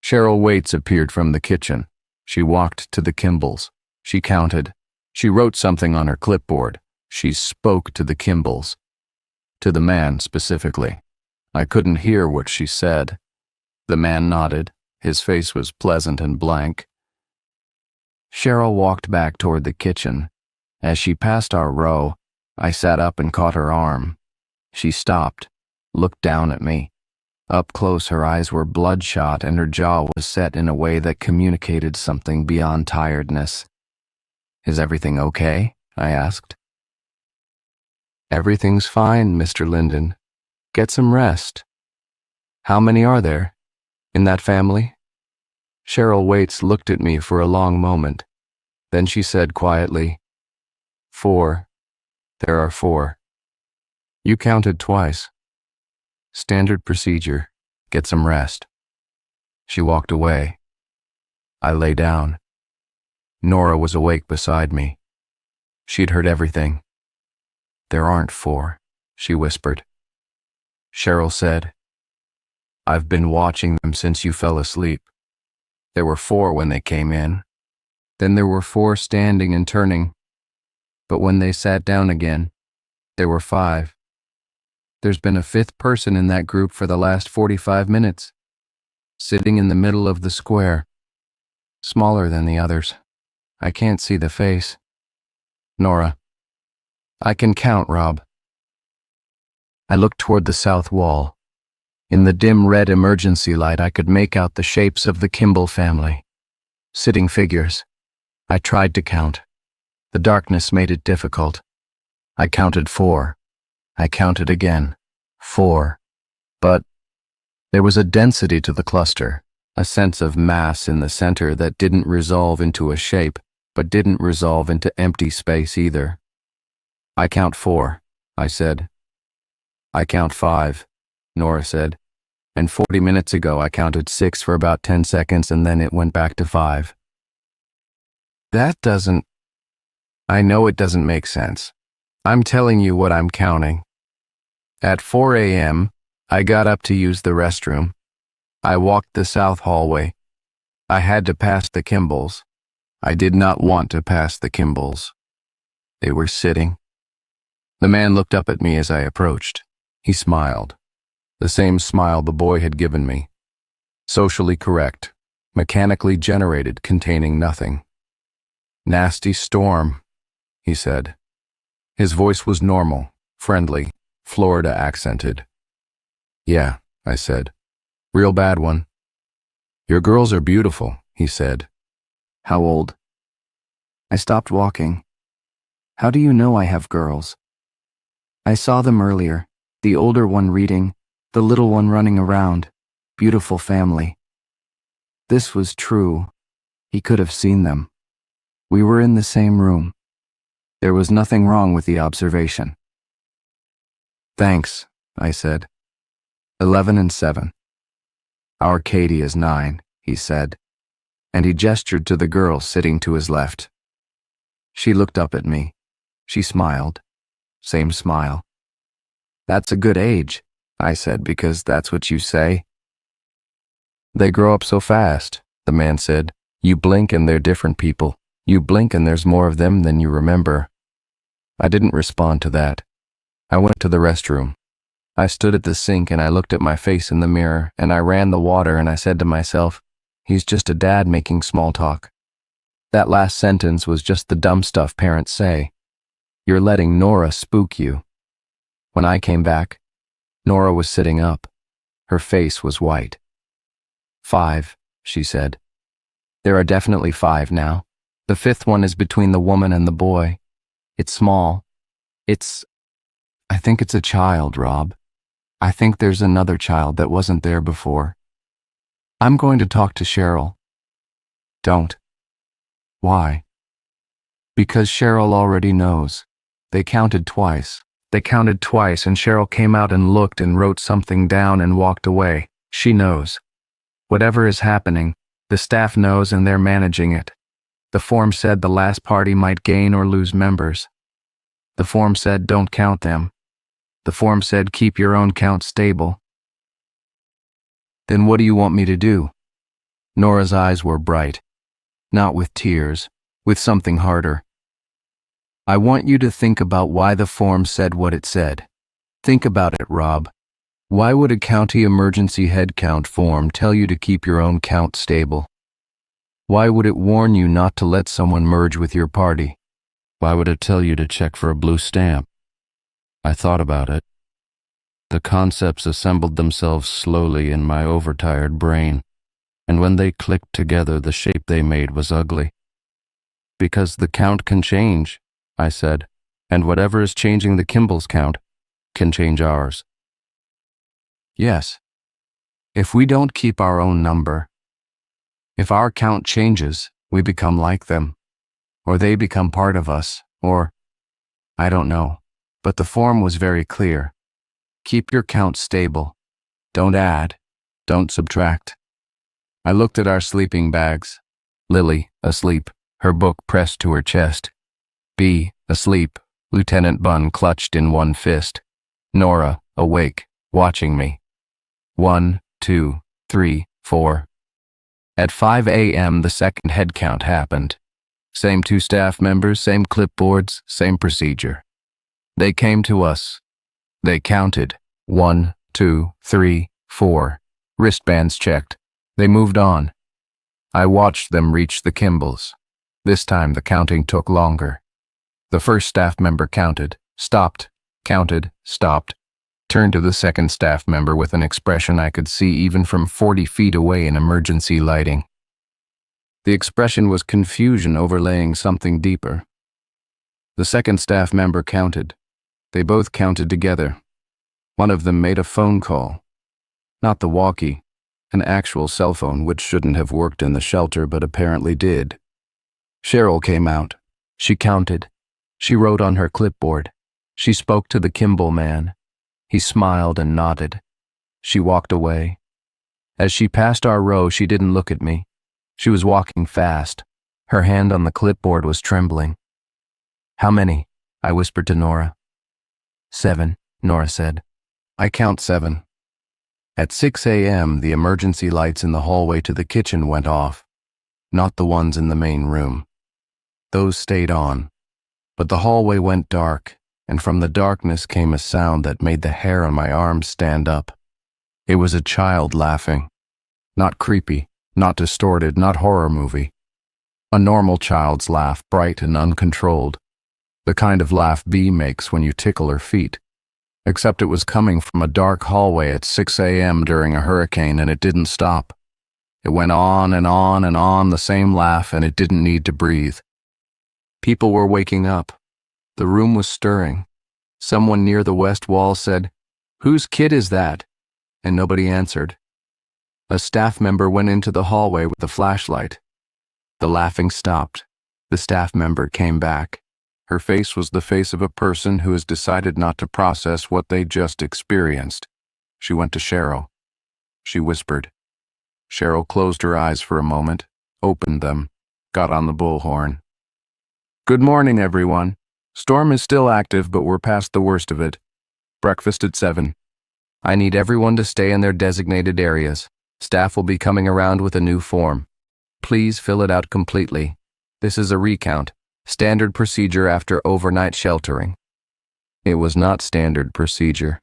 Cheryl Waits appeared from the kitchen. She walked to the Kimballs. She counted. She wrote something on her clipboard. She spoke to the Kimballs. To the man specifically. I couldn't hear what she said. The man nodded. His face was pleasant and blank. Cheryl walked back toward the kitchen. As she passed our row, I sat up and caught her arm. She stopped, looked down at me. Up close, her eyes were bloodshot and her jaw was set in a way that communicated something beyond tiredness. "Is everything okay?" I asked. "Everything's fine, Mr. Linden. Get some rest." "How many are there in that family?" Cheryl Waits looked at me for a long moment. Then she said quietly, 4. There are 4. You counted twice. Standard procedure. Get some rest. She walked away. I lay down. Nora was awake beside me. She'd heard everything. "There aren't 4, she whispered. Cheryl said, "I've been watching them since you fell asleep. There were 4 when they came in. Then there were 4 standing and turning. But when they sat down again, there were 5. There's been a 5th person in that group for the last 45 minutes, sitting in the middle of the square, smaller than the others. I can't see the face." "Nora." "I can count, Rob." I looked toward the south wall. In the dim red emergency light, I could make out the shapes of the Kimball family. Sitting figures. I tried to count. The darkness made it difficult. I counted 4. I counted again. 4. But there was a density to the cluster, a sense of mass in the center that didn't resolve into a shape, but didn't resolve into empty space either. "I count 4, I said. "I count 5, Nora said. "And 40 minutes ago I counted 6 for about 10 seconds and then it went back to 5. I know it doesn't make sense. I'm telling you what I'm counting. At 4 a.m., I got up to use the restroom. I walked the south hallway. I had to pass the Kimballs. I did not want to pass the Kimballs. They were sitting. The man looked up at me as I approached. He smiled. The same smile the boy had given me. Socially correct, mechanically generated, containing nothing. "Nasty storm," he said. His voice was normal, friendly, Florida accented. "Yeah," I said. "Real bad one." "Your girls are beautiful," he said. "How old?" I stopped walking. "How do you know I have girls?" "I saw them earlier, the older one reading, the little one running around. Beautiful family." This was true. He could have seen them. We were in the same room. There was nothing wrong with the observation. "Thanks," I said. 11 and 7. "Our Katie is 9, he said. and he gestured to the girl sitting to his left. She looked up at me. She smiled. Same smile. "That's a good age," I said, "because that's what you say." "They grow up so fast," the man said. "You blink and they're different people. You blink and there's more of them than you remember." I didn't respond to that. I went to the restroom. I stood at the sink and I looked at my face in the mirror and I ran the water and I said to myself, he's just a dad making small talk. That last sentence was just the dumb stuff parents say. You're letting Nora spook you. When I came back, Nora was sitting up. Her face was white. 5, she said. There are definitely 5 now. The 5th one is between the woman and the boy. It's small. I think it's a child, Rob. I think there's another child that wasn't there before. I'm going to talk to Cheryl. Don't. Why? Because Cheryl already knows. They counted twice. And Cheryl came out and looked and wrote something down and walked away. She knows. Whatever is happening, the staff knows and they're managing it. The form said the last party might gain or lose members. The form said don't count them. The form said keep your own count stable. Then what do you want me to do? Nora's eyes were bright. Not with tears, with something harder. I want you to think about why the form said what it said. Think about it, Rob. Why would a county emergency head count form tell you to keep your own count stable? Why would it warn you not to let someone merge with your party? Why would it tell you to check for a blue stamp? I thought about it. The concepts assembled themselves slowly in my overtired brain, and when they clicked together, the shape they made was ugly. Because the count can change, I said, and whatever is changing the Kimballs count can change ours. Yes. If we don't keep our own number, if our count changes, we become like them, or they become part of us, or, I don't know, but the form was very clear. Keep your count stable. Don't add. Don't subtract. I looked at our sleeping bags. Lily, asleep, her book pressed to her chest. B, asleep, Lieutenant Bunn clutched in one fist. Nora, awake, watching me. 1, 2, 3, 4. At 5 a.m., the second head count happened. Same 2 staff members, same clipboards, same procedure. They came to us. They counted. 1, 2, 3, 4. Wristbands checked. They moved on. I watched them reach the Kimballs. This time the counting took longer. The first staff member counted, stopped, counted, stopped, turned to the second staff member with an expression I could see even from 40 feet away in emergency lighting. The expression was confusion overlaying something deeper. The second staff member counted. They both counted together. One of them made a phone call. Not the walkie, an actual cell phone which shouldn't have worked in the shelter but apparently did. Cheryl came out. She counted. She wrote on her clipboard. She spoke to the Kimball man. He smiled and nodded. She walked away. As she passed our row, she didn't look at me. She was walking fast. Her hand on the clipboard was trembling. How many? I whispered to Nora. 7, Nora said. I count 7. At 6 a.m., the emergency lights in the hallway to the kitchen went off. Not the ones in the main room. Those stayed on. But the hallway went dark, and from the darkness came a sound that made the hair on my arms stand up. It was a child laughing. Not creepy, not distorted, not horror movie. A normal child's laugh, bright and uncontrolled. The kind of laugh Bee makes when you tickle her feet. Except it was coming from a dark hallway at 6 a.m. during a hurricane, and it didn't stop. It went on and on and on, the same laugh, and it didn't need to breathe. People were waking up. The room was stirring. Someone near the west wall said, "Whose kid is that?" And nobody answered. A staff member went into the hallway with a flashlight. The laughing stopped. The staff member came back. Her face was the face of a person who has decided not to process what they just experienced. She went to Cheryl. She whispered. Cheryl closed her eyes for a moment, opened them, got on the bullhorn. Good morning, everyone. Storm is still active, but we're past the worst of it. Breakfast at 7. I need everyone to stay in their designated areas. Staff will be coming around with a new form. Please fill it out completely. This is a recount, standard procedure after overnight sheltering. It was not standard procedure.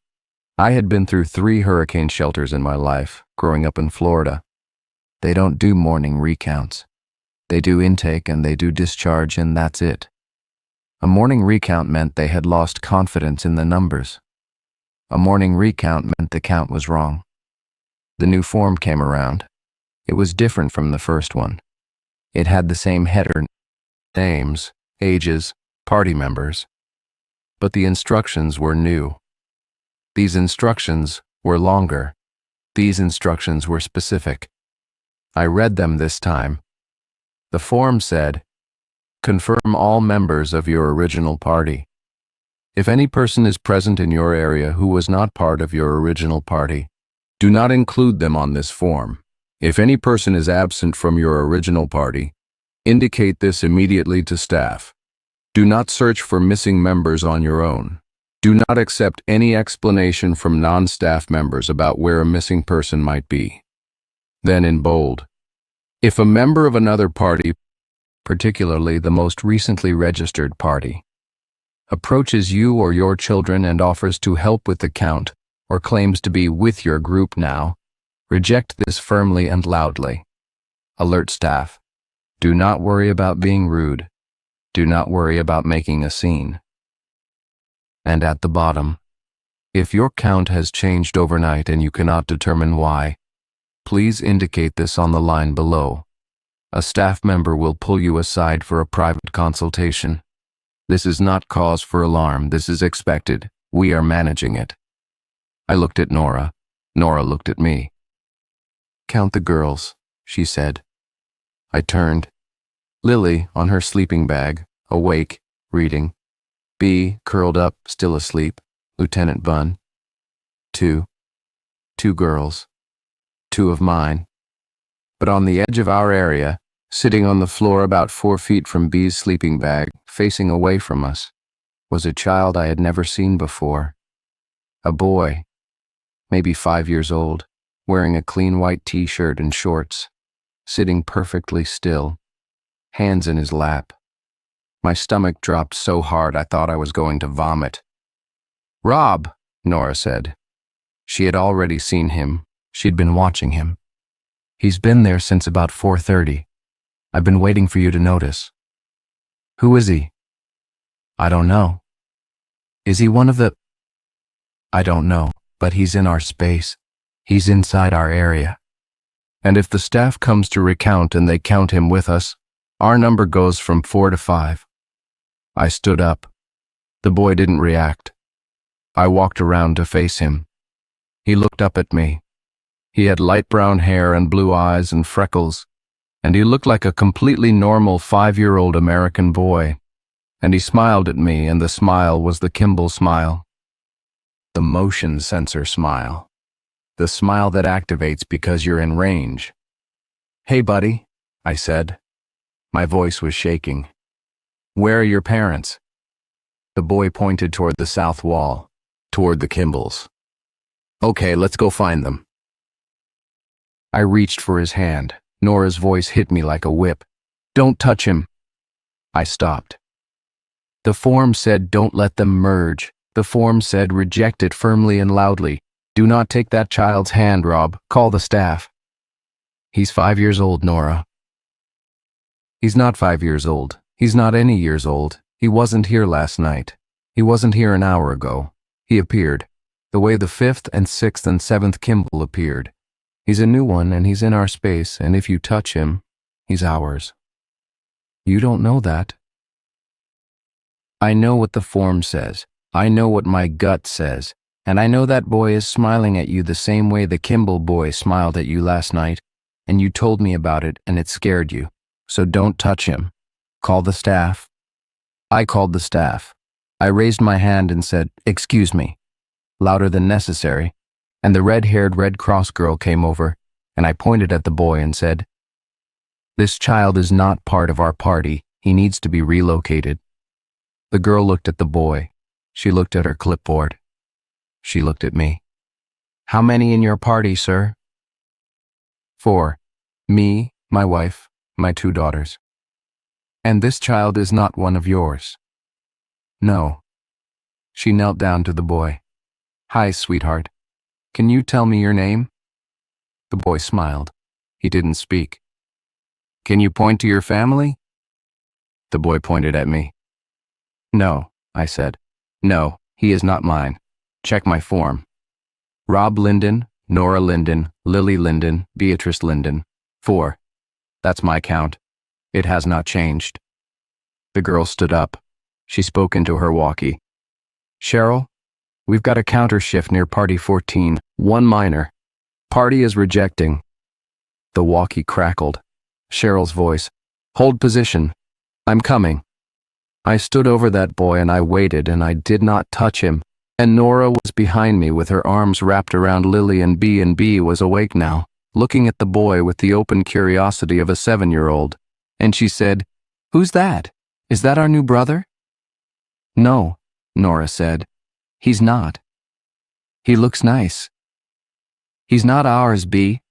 I had been through 3 hurricane shelters in my life, growing up in Florida. They don't do morning recounts. They do intake and they do discharge, and that's it. A morning recount meant they had lost confidence in the numbers. A morning recount meant the count was wrong. The new form came around. It was different from the first one. It had the same header, names, ages, party members. But the instructions were new. These instructions were longer. These instructions were specific. I read them this time. The form said, confirm all members of your original party. If any person is present in your area who was not part of your original party, do not include them on this form. If any person is absent from your original party, indicate this immediately to staff. Do not search for missing members on your own. Do not accept any explanation from non-staff members about where a missing person might be. Then in bold, if a member of another party, particularly the most recently registered party, approaches you or your children and offers to help with the count or claims to be with your group now, reject this firmly and loudly. Alert staff. Do not worry about being rude. Do not worry about making a scene. And at the bottom, if your count has changed overnight and you cannot determine why, please indicate this on the line below. A staff member will pull you aside for a private consultation. This is not cause for alarm. This is expected. We are managing it. I looked at Nora. Nora looked at me. Count the girls, she said. I turned. Lily on her sleeping bag, awake, reading. B curled up, still asleep. Lieutenant Bunn. 2. 2 girls. 2 of mine. But on the edge of our area, sitting on the floor about 4 feet from B's sleeping bag, facing away from us, was a child I had never seen before. A boy, maybe 5 years old, wearing a clean white t-shirt and shorts, sitting perfectly still, hands in his lap. My stomach dropped so hard I thought I was going to vomit. Rob, Nora said. She had already seen him. She'd been watching him. He's been there since about 4:30. I've been waiting for you to notice. Who is he? I don't know. Is he one of the... I don't know, but he's in our space. He's inside our area. And if the staff comes to recount and they count him with us, our number goes from 4 to 5. I stood up. The boy didn't react. I walked around to face him. He looked up at me. He had light brown hair and blue eyes and freckles, and he looked like a completely normal 5-year-old American boy. And he smiled at me, and the smile was the Kimballs smile. The motion sensor smile. The smile that activates because you're in range. Hey, buddy, I said. My voice was shaking. Where are your parents? The boy pointed toward the south wall, toward the Kimballs. Okay, let's go find them. I reached for his hand. Nora's voice hit me like a whip. Don't touch him. I stopped. The form said don't let them merge. The form said reject it firmly and loudly. Do not take that child's hand, Rob. Call the staff. He's 5 years old, Nora. He's not 5 years old. He's not any years old. He wasn't here last night. He wasn't here an hour ago. He appeared, the way the 5th and 6th and 7th Kimball appeared. He's a new one and he's in our space, and if you touch him, he's ours. You don't know that. I know what the form says. I know what my gut says. And I know that boy is smiling at you the same way the Kimball boy smiled at you last night, and you told me about it and it scared you. So don't touch him. Call the staff. I called the staff. I raised my hand and said, excuse me, louder than necessary, and the red-haired Red Cross girl came over, and I pointed at the boy and said, This child is not part of our party. He needs to be relocated. The girl looked at the boy. She looked at her clipboard. She looked at me. How many in your party, sir? 4. Me, my wife, my 2 daughters. And this child is not one of yours? No. She knelt down to the boy. Hi, sweetheart. Can you tell me your name? The boy smiled. He didn't speak. Can you point to your family? The boy pointed at me. No, I said. No, he is not mine. Check my form. Rob Linden, Nora Linden, Lily Linden, Beatrice Linden. 4. That's my count. It has not changed. The girl stood up. She spoke into her walkie. Cheryl, we've got a counter shift near party 14, 1 minor. Party is rejecting. The walkie crackled. Cheryl's voice. Hold position. I'm coming. I stood over that boy and I waited and I did not touch him. And Nora was behind me with her arms wrapped around Lily and B was awake now, looking at the boy with the open curiosity of a 7-year-old. And she said, Who's that? Is that our new brother? No, Nora said. He's not. He looks nice. He's not ours, B.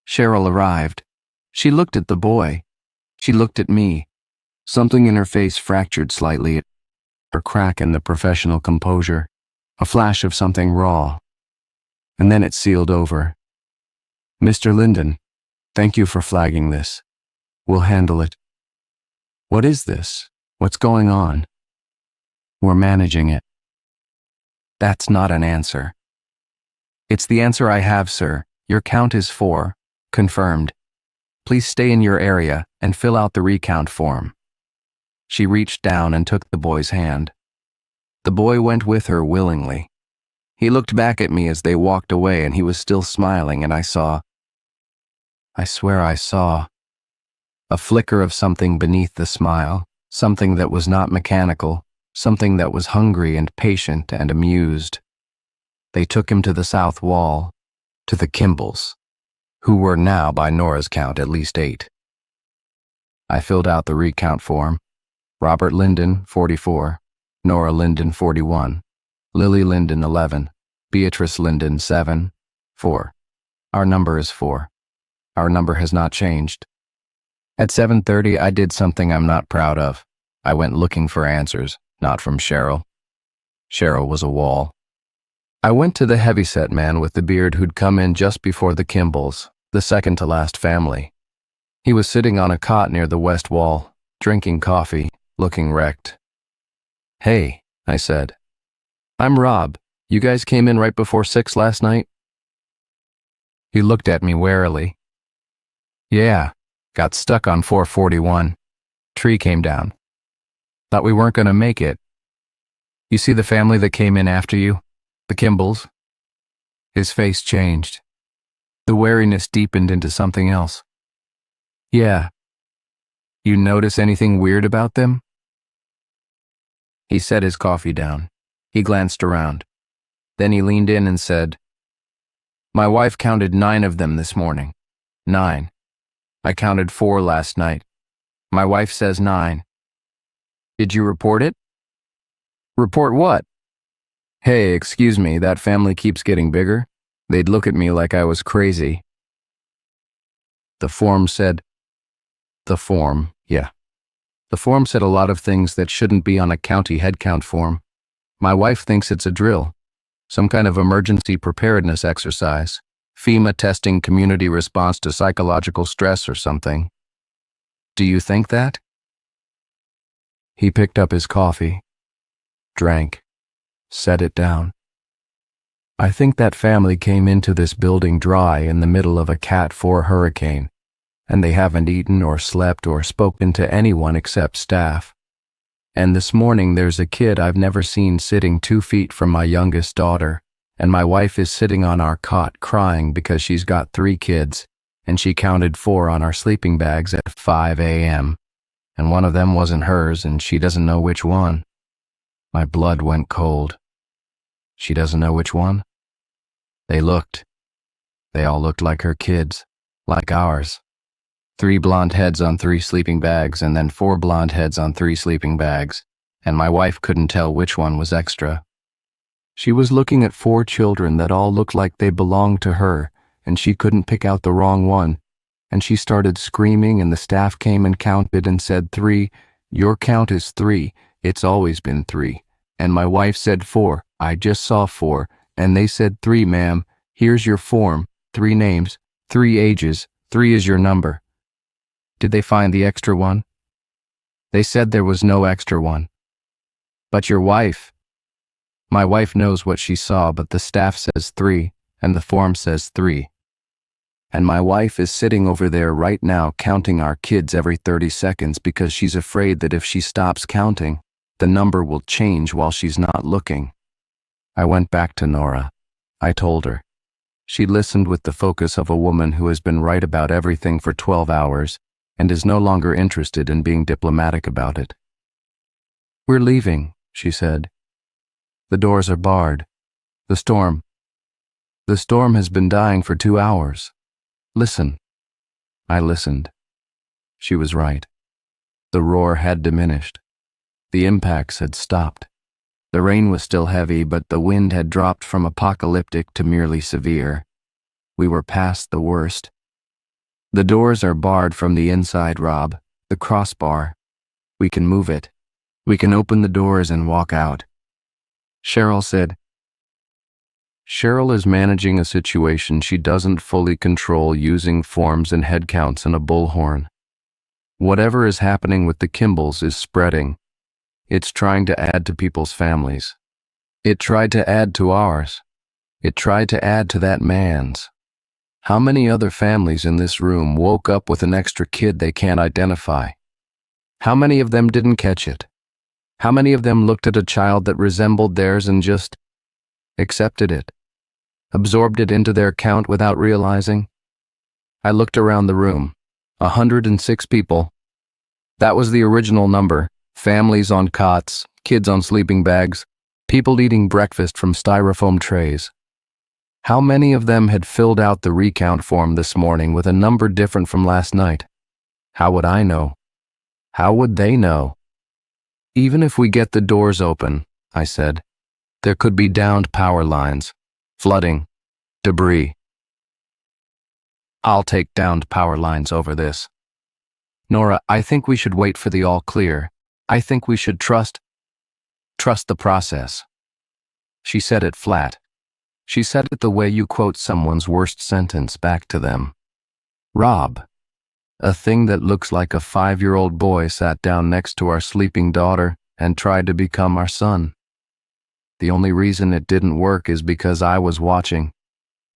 Cheryl arrived. She looked at the boy. She looked at me. Something in her face fractured slightly, a crack in the professional composure, a flash of something raw. And then it sealed over. Mr. Linden, thank you for flagging this. We'll handle it. What is this? What's going on? We're managing it. That's not an answer. It's the answer I have, sir. Your count is 4. Confirmed. Please stay in your area and fill out the recount form. She reached down and took the boy's hand. The boy went with her willingly. He looked back at me as they walked away and he was still smiling, and I swear I saw a flicker of something beneath the smile, something that was not mechanical, something that was hungry and patient and amused. They took him to the south wall, to the Kimballs, who were now, by Nora's count, at least 8. I filled out the recount form. Robert Linden, 44, Nora Linden, 41, Lily Linden, 11, Beatrice Linden, 7, 4. Our number is 4. Our number has not changed. At 7:30, I did something I'm not proud of. I went looking for answers, not from Cheryl. Cheryl was a wall. I went to the heavyset man with the beard who'd come in just before the Kimballs, the second to last family. He was sitting on a cot near the west wall, drinking coffee, looking wrecked. Hey, I said. I'm Rob. You guys came in right before 6 last night? He looked at me warily. Yeah, got stuck on 441. Tree came down. Thought we weren't going to make it. You see the family that came in after you? The Kimballs? His face changed. The wariness deepened into something else. Yeah. You notice anything weird about them? He set his coffee down. He glanced around. Then he leaned in and said, My wife counted 9 of them this morning. 9. I counted 4 last night. My wife says 9. Did you report it? Report what? Hey, excuse me, that family keeps getting bigger. They'd look at me like I was crazy. The form said a lot of things that shouldn't be on a county headcount form. My wife thinks it's a drill, some kind of emergency preparedness exercise, FEMA testing community response to psychological stress or something. Do you think that? He picked up his coffee, drank, set it down. I think that family came into this building dry in the middle of a Cat 4 hurricane, and they haven't eaten or slept or spoken to anyone except staff. And this morning there's a kid I've never seen sitting 2 feet from my youngest daughter, and my wife is sitting on our cot crying because she's got 3 kids, and she counted 4 on our sleeping bags at 5 a.m., and one of them wasn't hers, and she doesn't know which one. My blood went cold. She doesn't know which one? They all looked like her kids, like ours. 3 blonde heads on 3 sleeping bags, and then 4 blonde heads on 3 sleeping bags, and my wife couldn't tell which one was extra. She was looking at 4 children that all looked like they belonged to her, and she couldn't pick out the wrong one, and she started screaming, and the staff came and counted and said, 3, your count is 3, it's always been 3. And my wife said 4, I just saw 4, and they said 3, ma'am, here's your form, 3 names, 3 ages, 3 is your number. Did they find the extra one? They said there was no extra one. But your wife. My wife knows what she saw, but the staff says 3, and the form says 3. And my wife is sitting over there right now counting our kids every 30 seconds because she's afraid that if she stops counting, the number will change while she's not looking. I went back to Nora. I told her. She listened with the focus of a woman who has been right about everything for 12 hours and is no longer interested in being diplomatic about it. We're leaving, she said. The doors are barred. The storm has been dying for 2 hours. Listen. I listened. She was right. The roar had diminished. The impacts had stopped. The rain was still heavy, but the wind had dropped from apocalyptic to merely severe. We were past the worst. The doors are barred from the inside, Rob. The crossbar. We can move it. We can open the doors and walk out. Cheryl said. Cheryl is managing a situation she doesn't fully control using forms and head counts and a bullhorn. Whatever is happening with the Kimballs is spreading. It's trying to add to people's families. It tried to add to ours. It tried to add to that man's. How many other families in this room woke up with an extra kid they can't identify? How many of them didn't catch it? How many of them looked at a child that resembled theirs and just accepted it? Absorbed it into their count without realizing? I looked around the room. 106 people. That was the original number. Families on cots, kids on sleeping bags, people eating breakfast from styrofoam trays. How many of them had filled out the recount form this morning with a number different from last night? How would I know? How would they know? Even if we get the doors open, I said, there could be downed power lines, flooding, debris. I'll take downed power lines over this. Nora, I think we should wait for the all clear. I think we should trust the process. She said it flat. She said it the way you quote someone's worst sentence back to them. Rob, a thing that looks like a 5-year-old boy sat down next to our sleeping daughter and tried to become our son. The only reason it didn't work is because I was watching,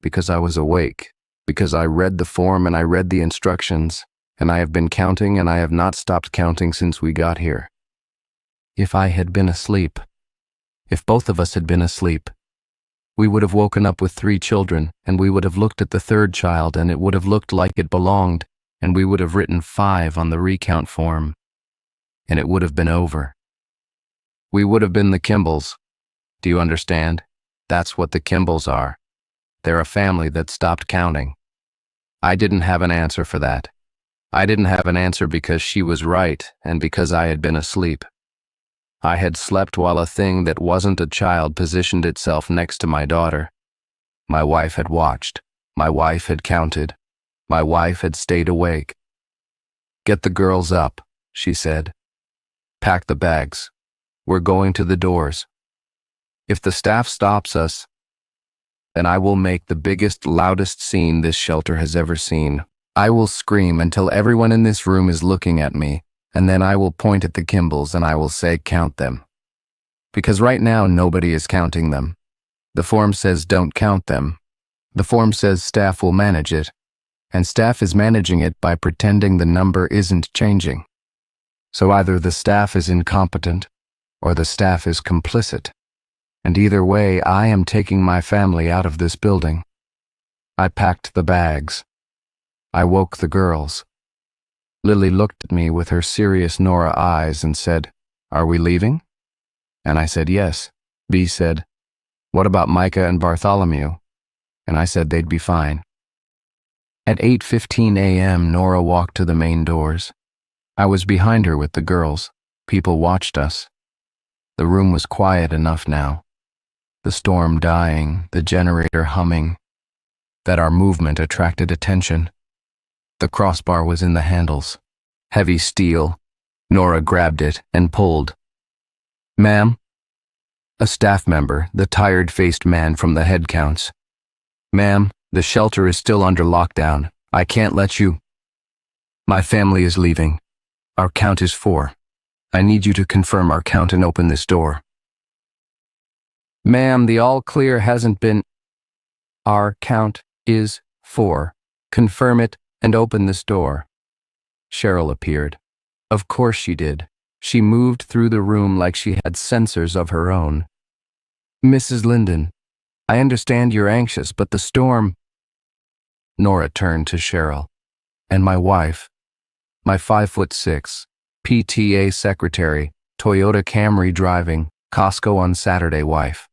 because I was awake, because I read the form and I read the instructions, and I have been counting and I have not stopped counting since we got here. If I had been asleep, if both of us had been asleep, we would have woken up with 3 children, and we would have looked at the 3rd child, and it would have looked like it belonged, and we would have written 5 on the recount form, and it would have been over. We would have been the Kimballs. Do you understand? That's what the Kimballs are. They're a family that stopped counting. I didn't have an answer for that. I didn't have an answer because she was right, and because I had been asleep. I had slept while a thing that wasn't a child positioned itself next to my daughter. My wife had watched. My wife had counted. My wife had stayed awake. Get the girls up, she said. Pack the bags. We're going to the doors. If the staff stops us, then I will make the biggest, loudest scene this shelter has ever seen. I will scream until everyone in this room is looking at me, and then I will point at the Kimballs and I will say, count them. Because right now, nobody is counting them. The form says don't count them. The form says staff will manage it, and staff is managing it by pretending the number isn't changing. So either the staff is incompetent, or the staff is complicit. And either way, I am taking my family out of this building. I packed the bags. I woke the girls. Lily looked at me with her serious Nora eyes and said, "Are we leaving?" And I said, "Yes." B said, "What about Micah and Bartholomew?" And I said they'd be fine. At 8:15 a.m., Nora walked to the main doors. I was behind her with the girls. People watched us. The room was quiet enough now. The storm dying, the generator humming, that our movement attracted attention. The crossbar was in the handles. Heavy steel. Nora grabbed it and pulled. "Ma'am?" A staff member, the tired-faced man from the headcounts. "Ma'am, the shelter is still under lockdown. I can't let you." "My family is leaving. Our count is 4. I need you to confirm our count and open this door." "Ma'am, the all clear hasn't been—" "Our count is 4. Confirm it and open this door." Cheryl appeared. Of course she did. She moved through the room like she had sensors of her own. "Mrs. Linden, I understand you're anxious, but the storm—" Nora turned to Cheryl. "And my wife, my 5'6", PTA secretary, Toyota Camry driving, Costco on Saturday wife,"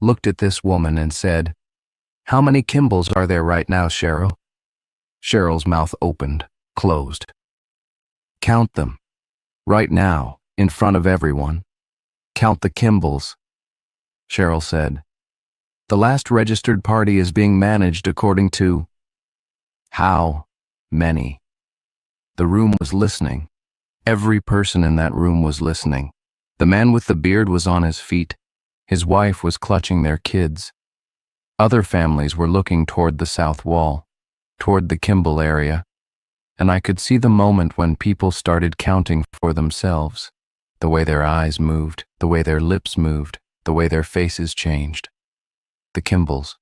looked at this woman and said, "How many Kimballs are there right now, Cheryl?" Cheryl's mouth opened, closed. "Count them. Right now, in front of everyone. Count the Kimballs." Cheryl said, "The last registered party is being managed according to—" "How many?" The room was listening. Every person in that room was listening. The man with the beard was on his feet. His wife was clutching their kids. Other families were looking toward the south wall, toward the Kimball area, and I could see the moment when people started counting for themselves, the way their eyes moved, the way their lips moved, the way their faces changed. The Kimballs,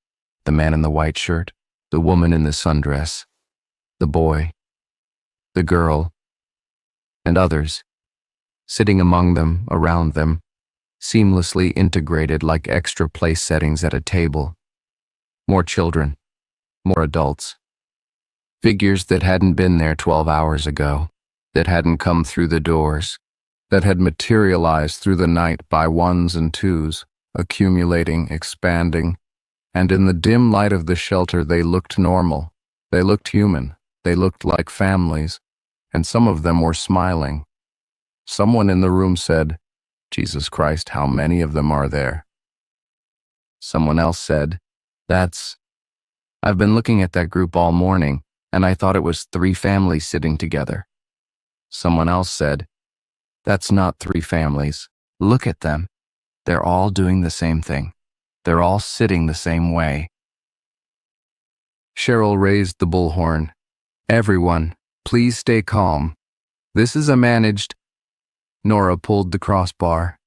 the man in the white shirt, the woman in the sundress, the boy, the girl, and others, sitting among them, around them, seamlessly integrated like extra place settings at a table. More children, more adults. Figures that hadn't been there 12 hours ago, that hadn't come through the doors, that had materialized through the night by ones and twos, accumulating, expanding, and in the dim light of the shelter they looked normal, they looked human, they looked like families, and some of them were smiling. Someone in the room said, "Jesus Christ, how many of them are there?" Someone else said, I've been looking at that group all morning, and I thought it was 3 families sitting together." Someone else said, "That's not 3 families. Look at them. They're all doing the same thing. They're all sitting the same way." Cheryl raised the bullhorn. "Everyone, please stay calm. This is a managed—" Nora pulled the crossbar.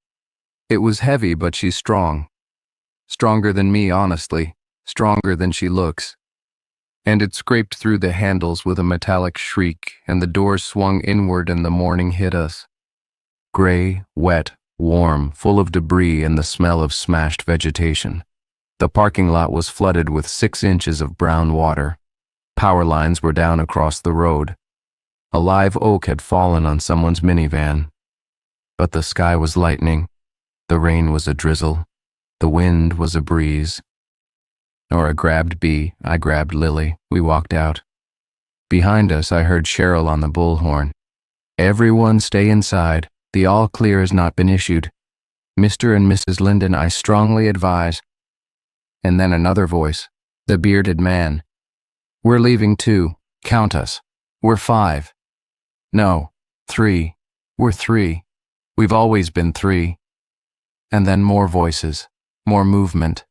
It was heavy, but she's strong. Stronger than me, honestly. Stronger than she looks. And it scraped through the handles with a metallic shriek, and the doors swung inward and the morning hit us. Gray, wet, warm, full of debris and the smell of smashed vegetation. The parking lot was flooded with 6 inches of brown water. Power lines were down across the road. A live oak had fallen on someone's minivan. But the sky was lightning. The rain was a drizzle. The wind was a breeze. Nora grabbed Bea, I grabbed Lily. We walked out. Behind us, I heard Cheryl on the bullhorn. "Everyone stay inside. The all clear has not been issued. Mr. and Mrs. Linden, I strongly advise." And then another voice, the bearded man. "We're leaving too. Count us. We're 5. No, 3. We're 3. We've always been 3. And then more voices, more movement.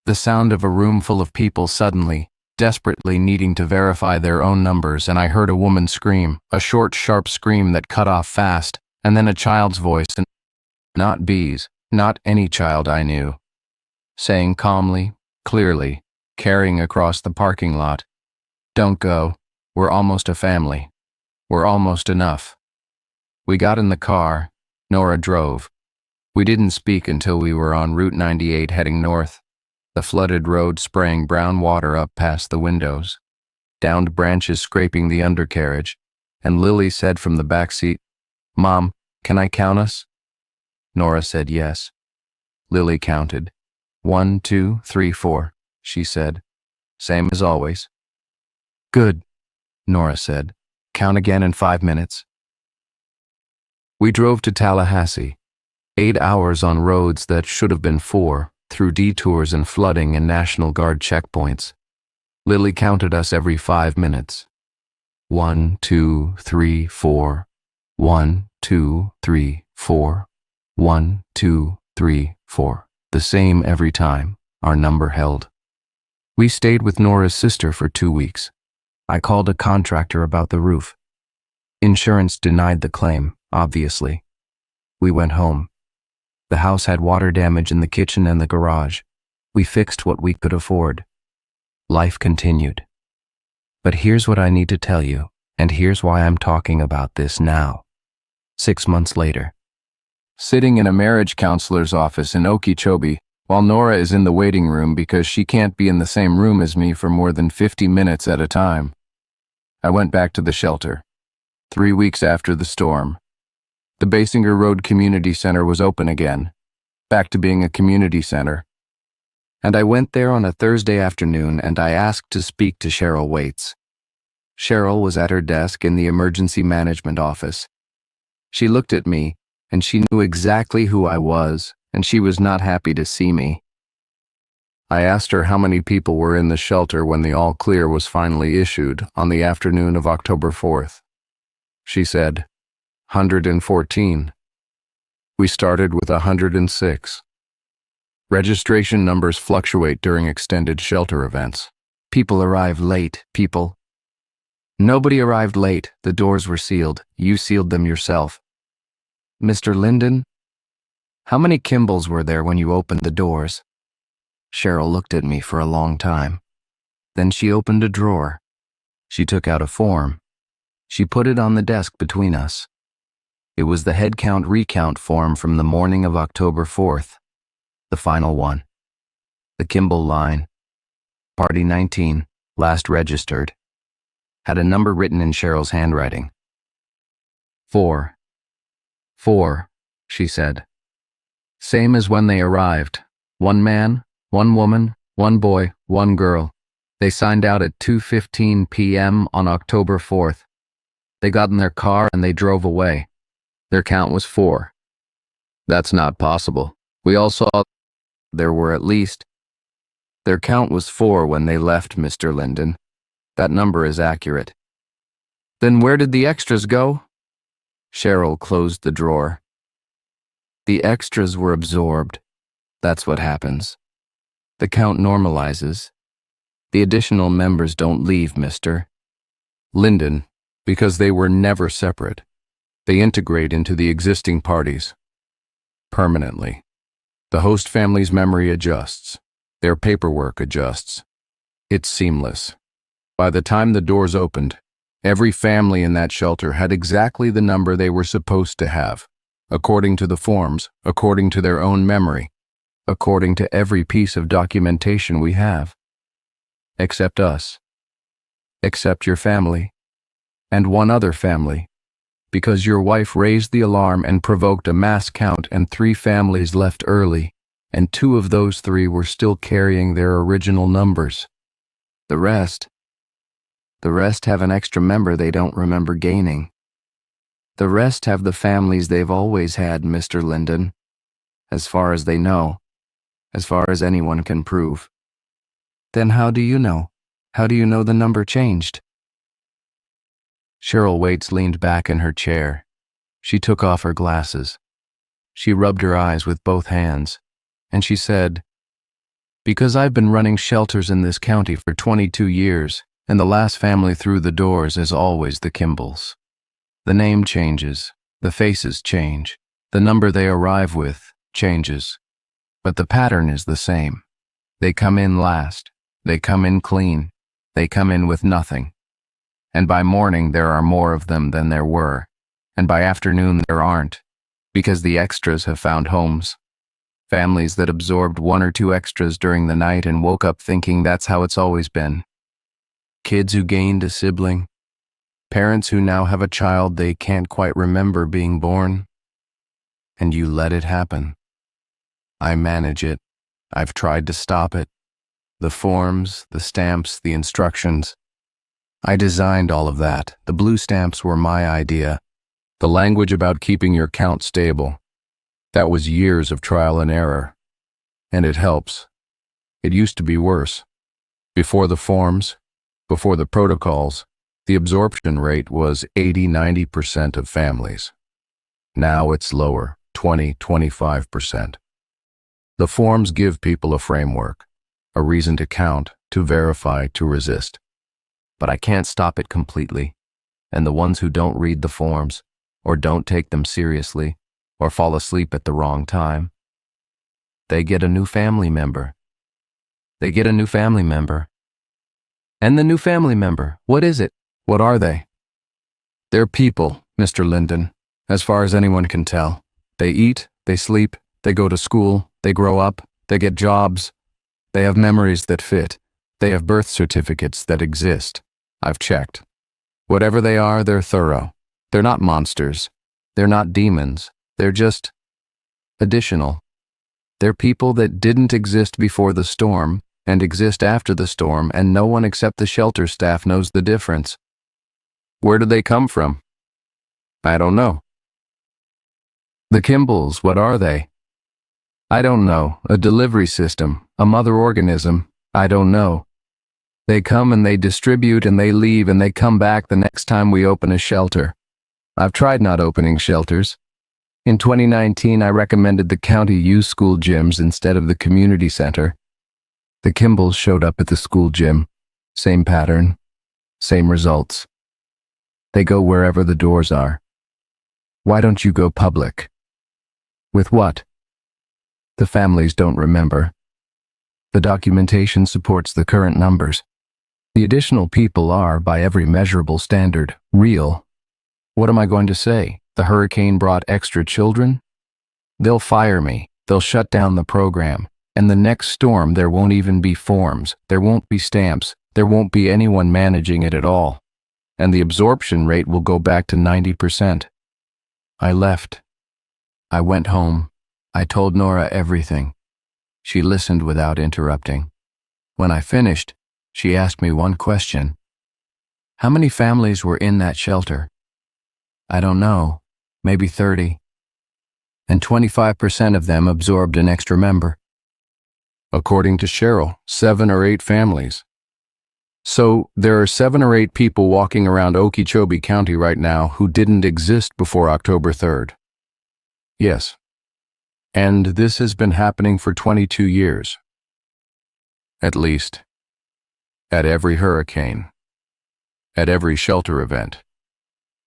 The sound of a room full of people suddenly, desperately needing to verify their own numbers, and I heard a woman scream, a short, sharp scream that cut off fast, and then a child's voice, and not Bea's, not any child I knew, saying calmly, clearly, carrying across the parking lot, "Don't go. We're almost a family. We're almost enough." We got in the car. Nora drove. We didn't speak until we were on Route 98 heading north. The flooded road spraying brown water up past the windows, downed branches scraping the undercarriage, and Lily said from the back seat, "Mom, can I count us?" Nora said yes. Lily counted. 1, 2, 3, 4, she said. "Same as always." Good, Nora said. Count again in 5 minutes. We drove to Tallahassee. 8 hours on roads that should have been 4, through detours and flooding and National Guard checkpoints. Lily counted us every 5 minutes. 1, 2, 3, 4. 1, 2, 3, 4. 1, 2, 3, 4. The same every time. Our number held. We stayed with Nora's sister for 2 weeks. I called a contractor about the roof. Insurance denied the claim, obviously. We went home. The house had water damage in the kitchen and the garage. We fixed what we could afford. Life continued. But here's what I need to tell you, and here's why I'm talking about this now. 6 months later. Sitting in a marriage counselor's office in Okeechobee, while Nora is in the waiting room because she can't be in the same room as me for more than 50 minutes at a time. I went back to the shelter. 3 weeks after the storm. The Basinger Road Community Center was open again, back to being a community center. And I went there on a Thursday afternoon and I asked to speak to Cheryl Waits. Cheryl was at her desk in the emergency management office. She looked at me and she knew exactly who I was, and she was not happy to see me. I asked her how many people were in the shelter when the all clear was finally issued on the afternoon of October 4th. She said, 114. We started with 106. Registration numbers fluctuate during extended shelter events. People arrive late, people. Nobody arrived late. The doors were sealed. You sealed them yourself. Mr. Linden? How many Kimballs were there when you opened the doors? Cheryl looked at me for a long time. Then she opened a drawer. She took out a form. She put it on the desk between us. It was the Headcount Recount form from the morning of October 4th. The final one. The Kimball line. Party 19, last registered. Had a number written in Cheryl's handwriting. 4. 4, she said. Same as when they arrived. 1 man, 1 woman, 1 boy, 1 girl. They signed out at 2:15 p.m. on October 4th. They got in their car and they drove away. Their count was 4. That's not possible. We all saw there were at least. Their count was 4 when they left, Mr. Linden. That number is accurate. Then where did the extras go? Cheryl closed the drawer. The extras were absorbed. That's what happens. The count normalizes. The additional members don't leave, Mr. Linden, because they were never separate. They integrate into the existing parties. Permanently. The host family's memory adjusts. Their paperwork adjusts. It's seamless. By the time the doors opened, every family in that shelter had exactly the number they were supposed to have, according to the forms, according to their own memory, according to every piece of documentation we have. Except us. Except your family. And 1 other family. Because your wife raised the alarm and provoked a mass count and 3 families left early, and 2 of those 3 were still carrying their original numbers. The rest have an extra member they don't remember gaining. The rest have the families they've always had, Mr. Linden, as far as they know, as far as anyone can prove. Then how do you know? How do you know the number changed? Cheryl Waits leaned back in her chair. She took off her glasses. She rubbed her eyes with both hands, and she said, Because I've been running shelters in this county for 22 years, and the last family through the doors is always the Kimballs. The name changes, the faces change, the number they arrive with changes, but the pattern is the same. They come in last, they come in clean, they come in with nothing. And by morning there are more of them than there were, and by afternoon there aren't, because the extras have found homes. Families that absorbed 1 or 2 extras during the night and woke up thinking that's how it's always been. Kids who gained a sibling. Parents who now have a child they can't quite remember being born. And you let it happen. I manage it. I've tried to stop it. The forms, the stamps, the instructions. I designed all of that. The blue stamps were my idea. The language about keeping your count stable. That was years of trial and error. And it helps. It used to be worse. Before the forms, before the protocols, the absorption rate was 80–90% of families. Now it's lower, 20–25%. The forms give people a framework, a reason to count, to verify, to resist. But I can't stop it completely. And the ones who don't read the forms, or don't take them seriously, or fall asleep at the wrong time, they get a new family member. They get a new family member. And the new family member, what is it? What are they? They're people, Mr. Linden, as far as anyone can tell. They eat, they sleep, they go to school, they grow up, they get jobs. They have memories that fit. They have birth certificates that exist. I've checked. Whatever they are, they're thorough. They're not monsters. They're not demons. They're just additional. They're people that didn't exist before the storm and exist after the storm, and no one except the shelter staff knows the difference. Where did they come from? I don't know. The Kimballs, what are they? I don't know. A delivery system, a mother organism. I don't know. They come and they distribute and they leave and they come back the next time we open a shelter. I've tried not opening shelters. In 2019, I recommended the county use school gyms instead of the community center. The Kimballs showed up at the school gym. Same pattern, same results. They go wherever the doors are. Why don't you go public? With what? The families don't remember. The documentation supports the current numbers. The additional people are, by every measurable standard, real. What am I going to say? The hurricane brought extra children? They'll fire me. They'll shut down the program. And the next storm, there won't even be forms. There won't be stamps. There won't be anyone managing it at all. And the absorption rate will go back to 90%. I left. I went home. I told Nora everything. She listened without interrupting. When I finished, she asked me one question. How many families were in that shelter? I don't know, maybe 30. And 25% of them absorbed an extra member. According to Cheryl, 7 or 8 families. So there are 7 or 8 people walking around Okeechobee County right now who didn't exist before October 3rd. Yes. And this has been happening for 22 years. At least. At every hurricane. At every shelter event.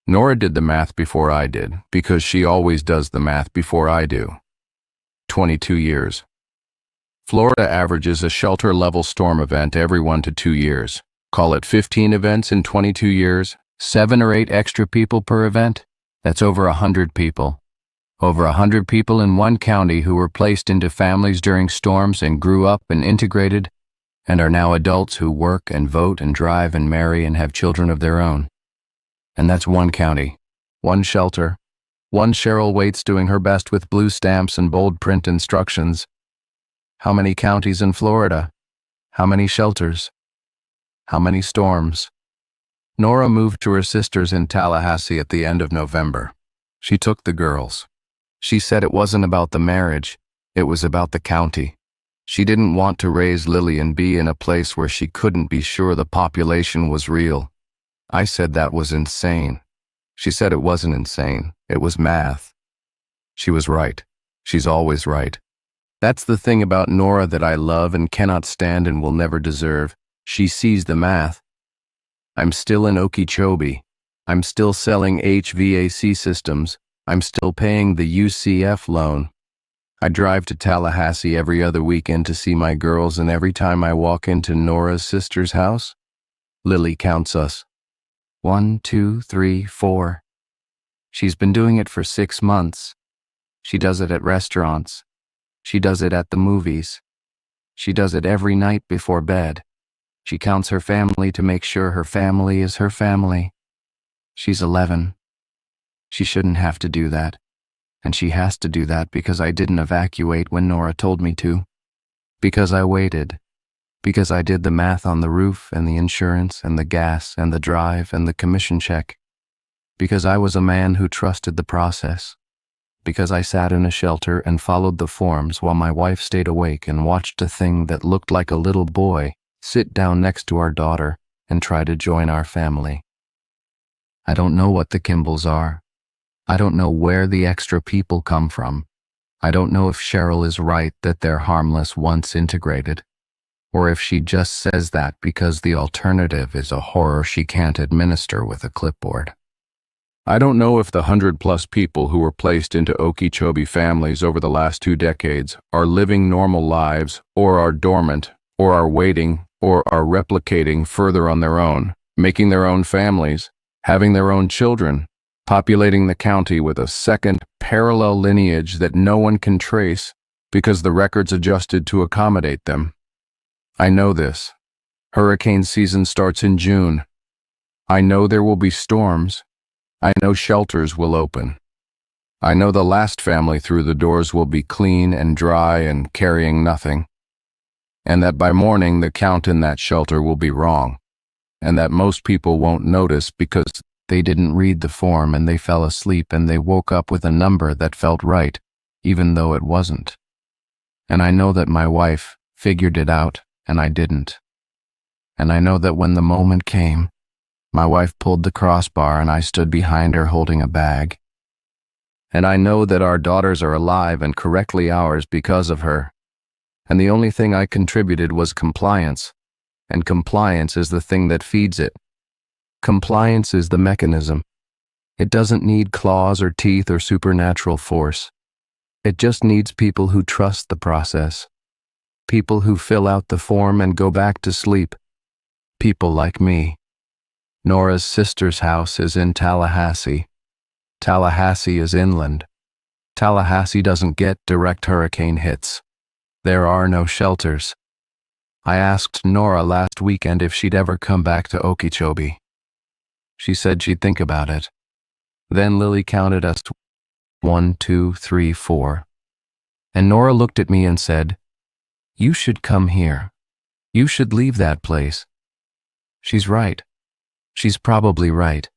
Nora did the math before I did, because she always does the math before I do. 22 years. Florida averages a shelter-level storm event every 1 to 2 years. Call it 15 events in 22 years, 7 or 8 extra people per event. That's over 100 people. Over 100 people in one county who were placed into families during storms and grew up and integrated, and are now adults who work and vote and drive and marry and have children of their own. And that's one county, one shelter, one Cheryl Waits doing her best with blue stamps and bold print instructions. How many counties in Florida? How many shelters? How many storms? Nora moved to her sister's in Tallahassee at the end of November. She took the girls. She said it wasn't about the marriage, it was about the county. She didn't want to raise Lily and be in a place where she couldn't be sure the population was real. I said that was insane. She said it wasn't insane, it was math. She was right. She's always right. That's the thing about Nora that I love and cannot stand and will never deserve. She sees the math. I'm still in Okeechobee. I'm still selling HVAC systems. I'm still paying the UCF loan. I drive to Tallahassee every other weekend to see my girls, and every time I walk into Nora's sister's house, Lily counts us. 1, 2, 3, 4. She's been doing it for 6 months. She does it at restaurants. She does it at the movies. She does it every night before bed. She counts her family to make sure her family is her family. She's 11. She shouldn't have to do that. And she has to do that because I didn't evacuate when Nora told me to. Because I waited. because I did the math on the roof and the insurance and the gas and the drive and the commission check, because I was a man who trusted the process, because I sat in a shelter and followed the forms while my wife stayed awake and watched a thing that looked like a little boy sit down next to our daughter and try to join our family. I don't know what the Kimballs are. I don't know where the extra people come from. I don't know if Cheryl is right that they're harmless once integrated, or if she just says that because the alternative is a horror she can't administer with a clipboard. I don't know if the 100+ people who were placed into Okeechobee families over the last 2 decades are living normal lives, or are dormant, or are waiting, or are replicating further on their own, making their own families, having their own children, populating the county with a second parallel lineage that no one can trace because the records adjusted to accommodate them. I know this. Hurricane season starts in June. I know there will be storms. I know shelters will open. I know the last family through the doors will be clean and dry and carrying nothing, and that by morning the count in that shelter will be wrong, and that most people won't notice because they didn't read the form and they fell asleep and they woke up with a number that felt right, even though it wasn't. And I know that my wife figured it out and I didn't. And I know that when the moment came, my wife pulled the crossbar and I stood behind her holding a bag. And I know that our daughters are alive and correctly ours because of her. And the only thing I contributed was compliance. And compliance is the thing that feeds it. Compliance is the mechanism. It doesn't need claws or teeth or supernatural force. It just needs people who trust the process. People who fill out the form and go back to sleep. People like me. Nora's sister's house is in Tallahassee. Tallahassee is inland. Tallahassee doesn't get direct hurricane hits. There are no shelters. I asked Nora last weekend if she'd ever come back to Okeechobee. She said she'd think about it. Then Lily counted us 1, 2, 3, 4. And Nora looked at me and said, "You should come here. You should leave that place." She's right. She's probably right.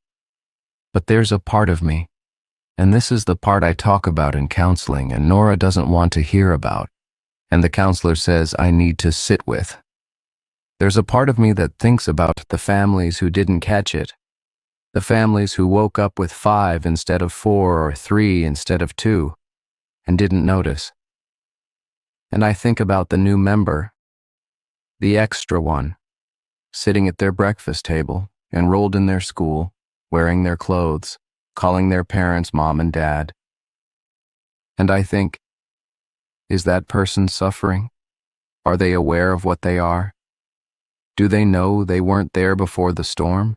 But there's a part of me, and this is the part I talk about in counseling and Nora doesn't want to hear about, and the counselor says I need to sit with. There's a part of me that thinks about the families who didn't catch it, the families who woke up with 5 instead of 4 or 3 instead of 2, and didn't notice. And I think about the new member, the extra one, sitting at their breakfast table, enrolled in their school, wearing their clothes, calling their parents mom and dad. And I think, is that person suffering? Are they aware of what they are? Do they know they weren't there before the storm?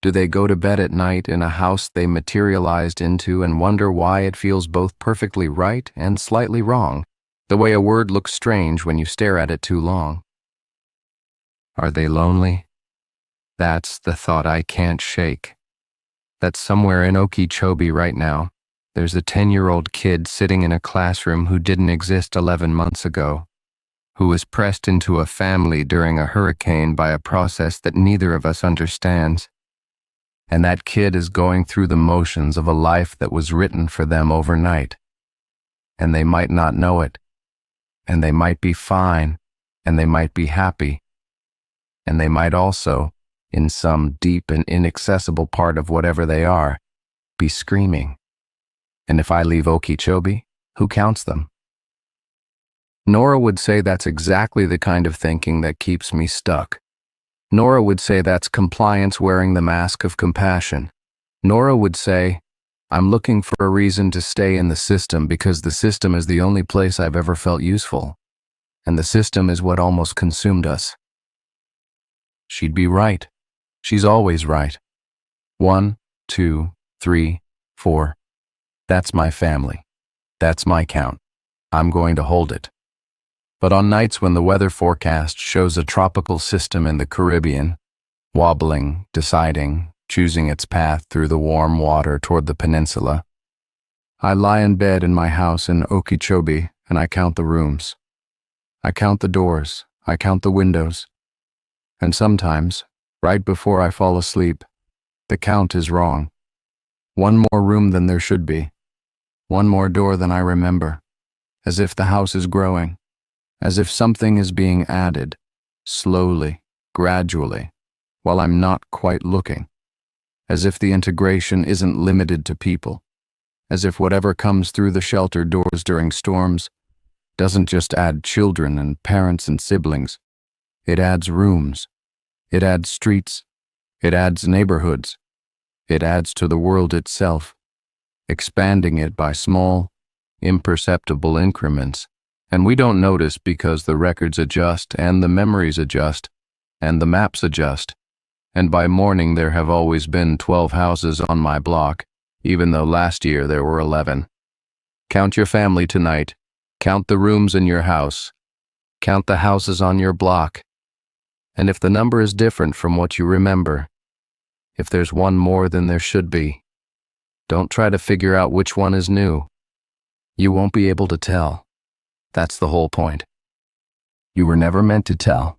Do they go to bed at night in a house they materialized into and wonder why it feels both perfectly right and slightly wrong, the way a word looks strange when you stare at it too long? Are they lonely? That's the thought I can't shake. That somewhere in Okeechobee right now, there's a 10-year-old kid sitting in a classroom who didn't exist 11 months ago, who was pressed into a family during a hurricane by a process that neither of us understands. And that kid is going through the motions of a life that was written for them overnight. And they might not know it. And they might be fine. And they might be happy. And they might also, in some deep and inaccessible part of whatever they are, be screaming. And if I leave Okeechobee, who counts them? Nora would say that's exactly the kind of thinking that keeps me stuck. Nora would say that's compliance wearing the mask of compassion. Nora would say, I'm looking for a reason to stay in the system because the system is the only place I've ever felt useful. And the system is what almost consumed us. She'd be right. She's always right. 1, 2, 3, 4. That's my family. That's my count. I'm going to hold it. But on nights when the weather forecast shows a tropical system in the Caribbean, wobbling, deciding, choosing its path through the warm water toward the peninsula, I lie in bed in my house in Okeechobee and I count the rooms. I count the doors. I count the windows. And sometimes, right before I fall asleep, the count is wrong. One more room than there should be. One more door than I remember. As if the house is growing. As if something is being added, slowly, gradually, while I'm not quite looking. As if the integration isn't limited to people. As if whatever comes through the shelter doors during storms doesn't just add children and parents and siblings. It adds rooms. It adds streets. It adds neighborhoods. It adds to the world itself, expanding it by small, imperceptible increments. And we don't notice because the records adjust and the memories adjust and the maps adjust. And by morning there have always been 12 houses on my block, even though last year there were 11. Count your family tonight. Count the rooms in your house. Count the houses on your block. And if the number is different from what you remember, if there's one more than there should be, don't try to figure out which one is new. You won't be able to tell. That's the whole point. You were never meant to tell.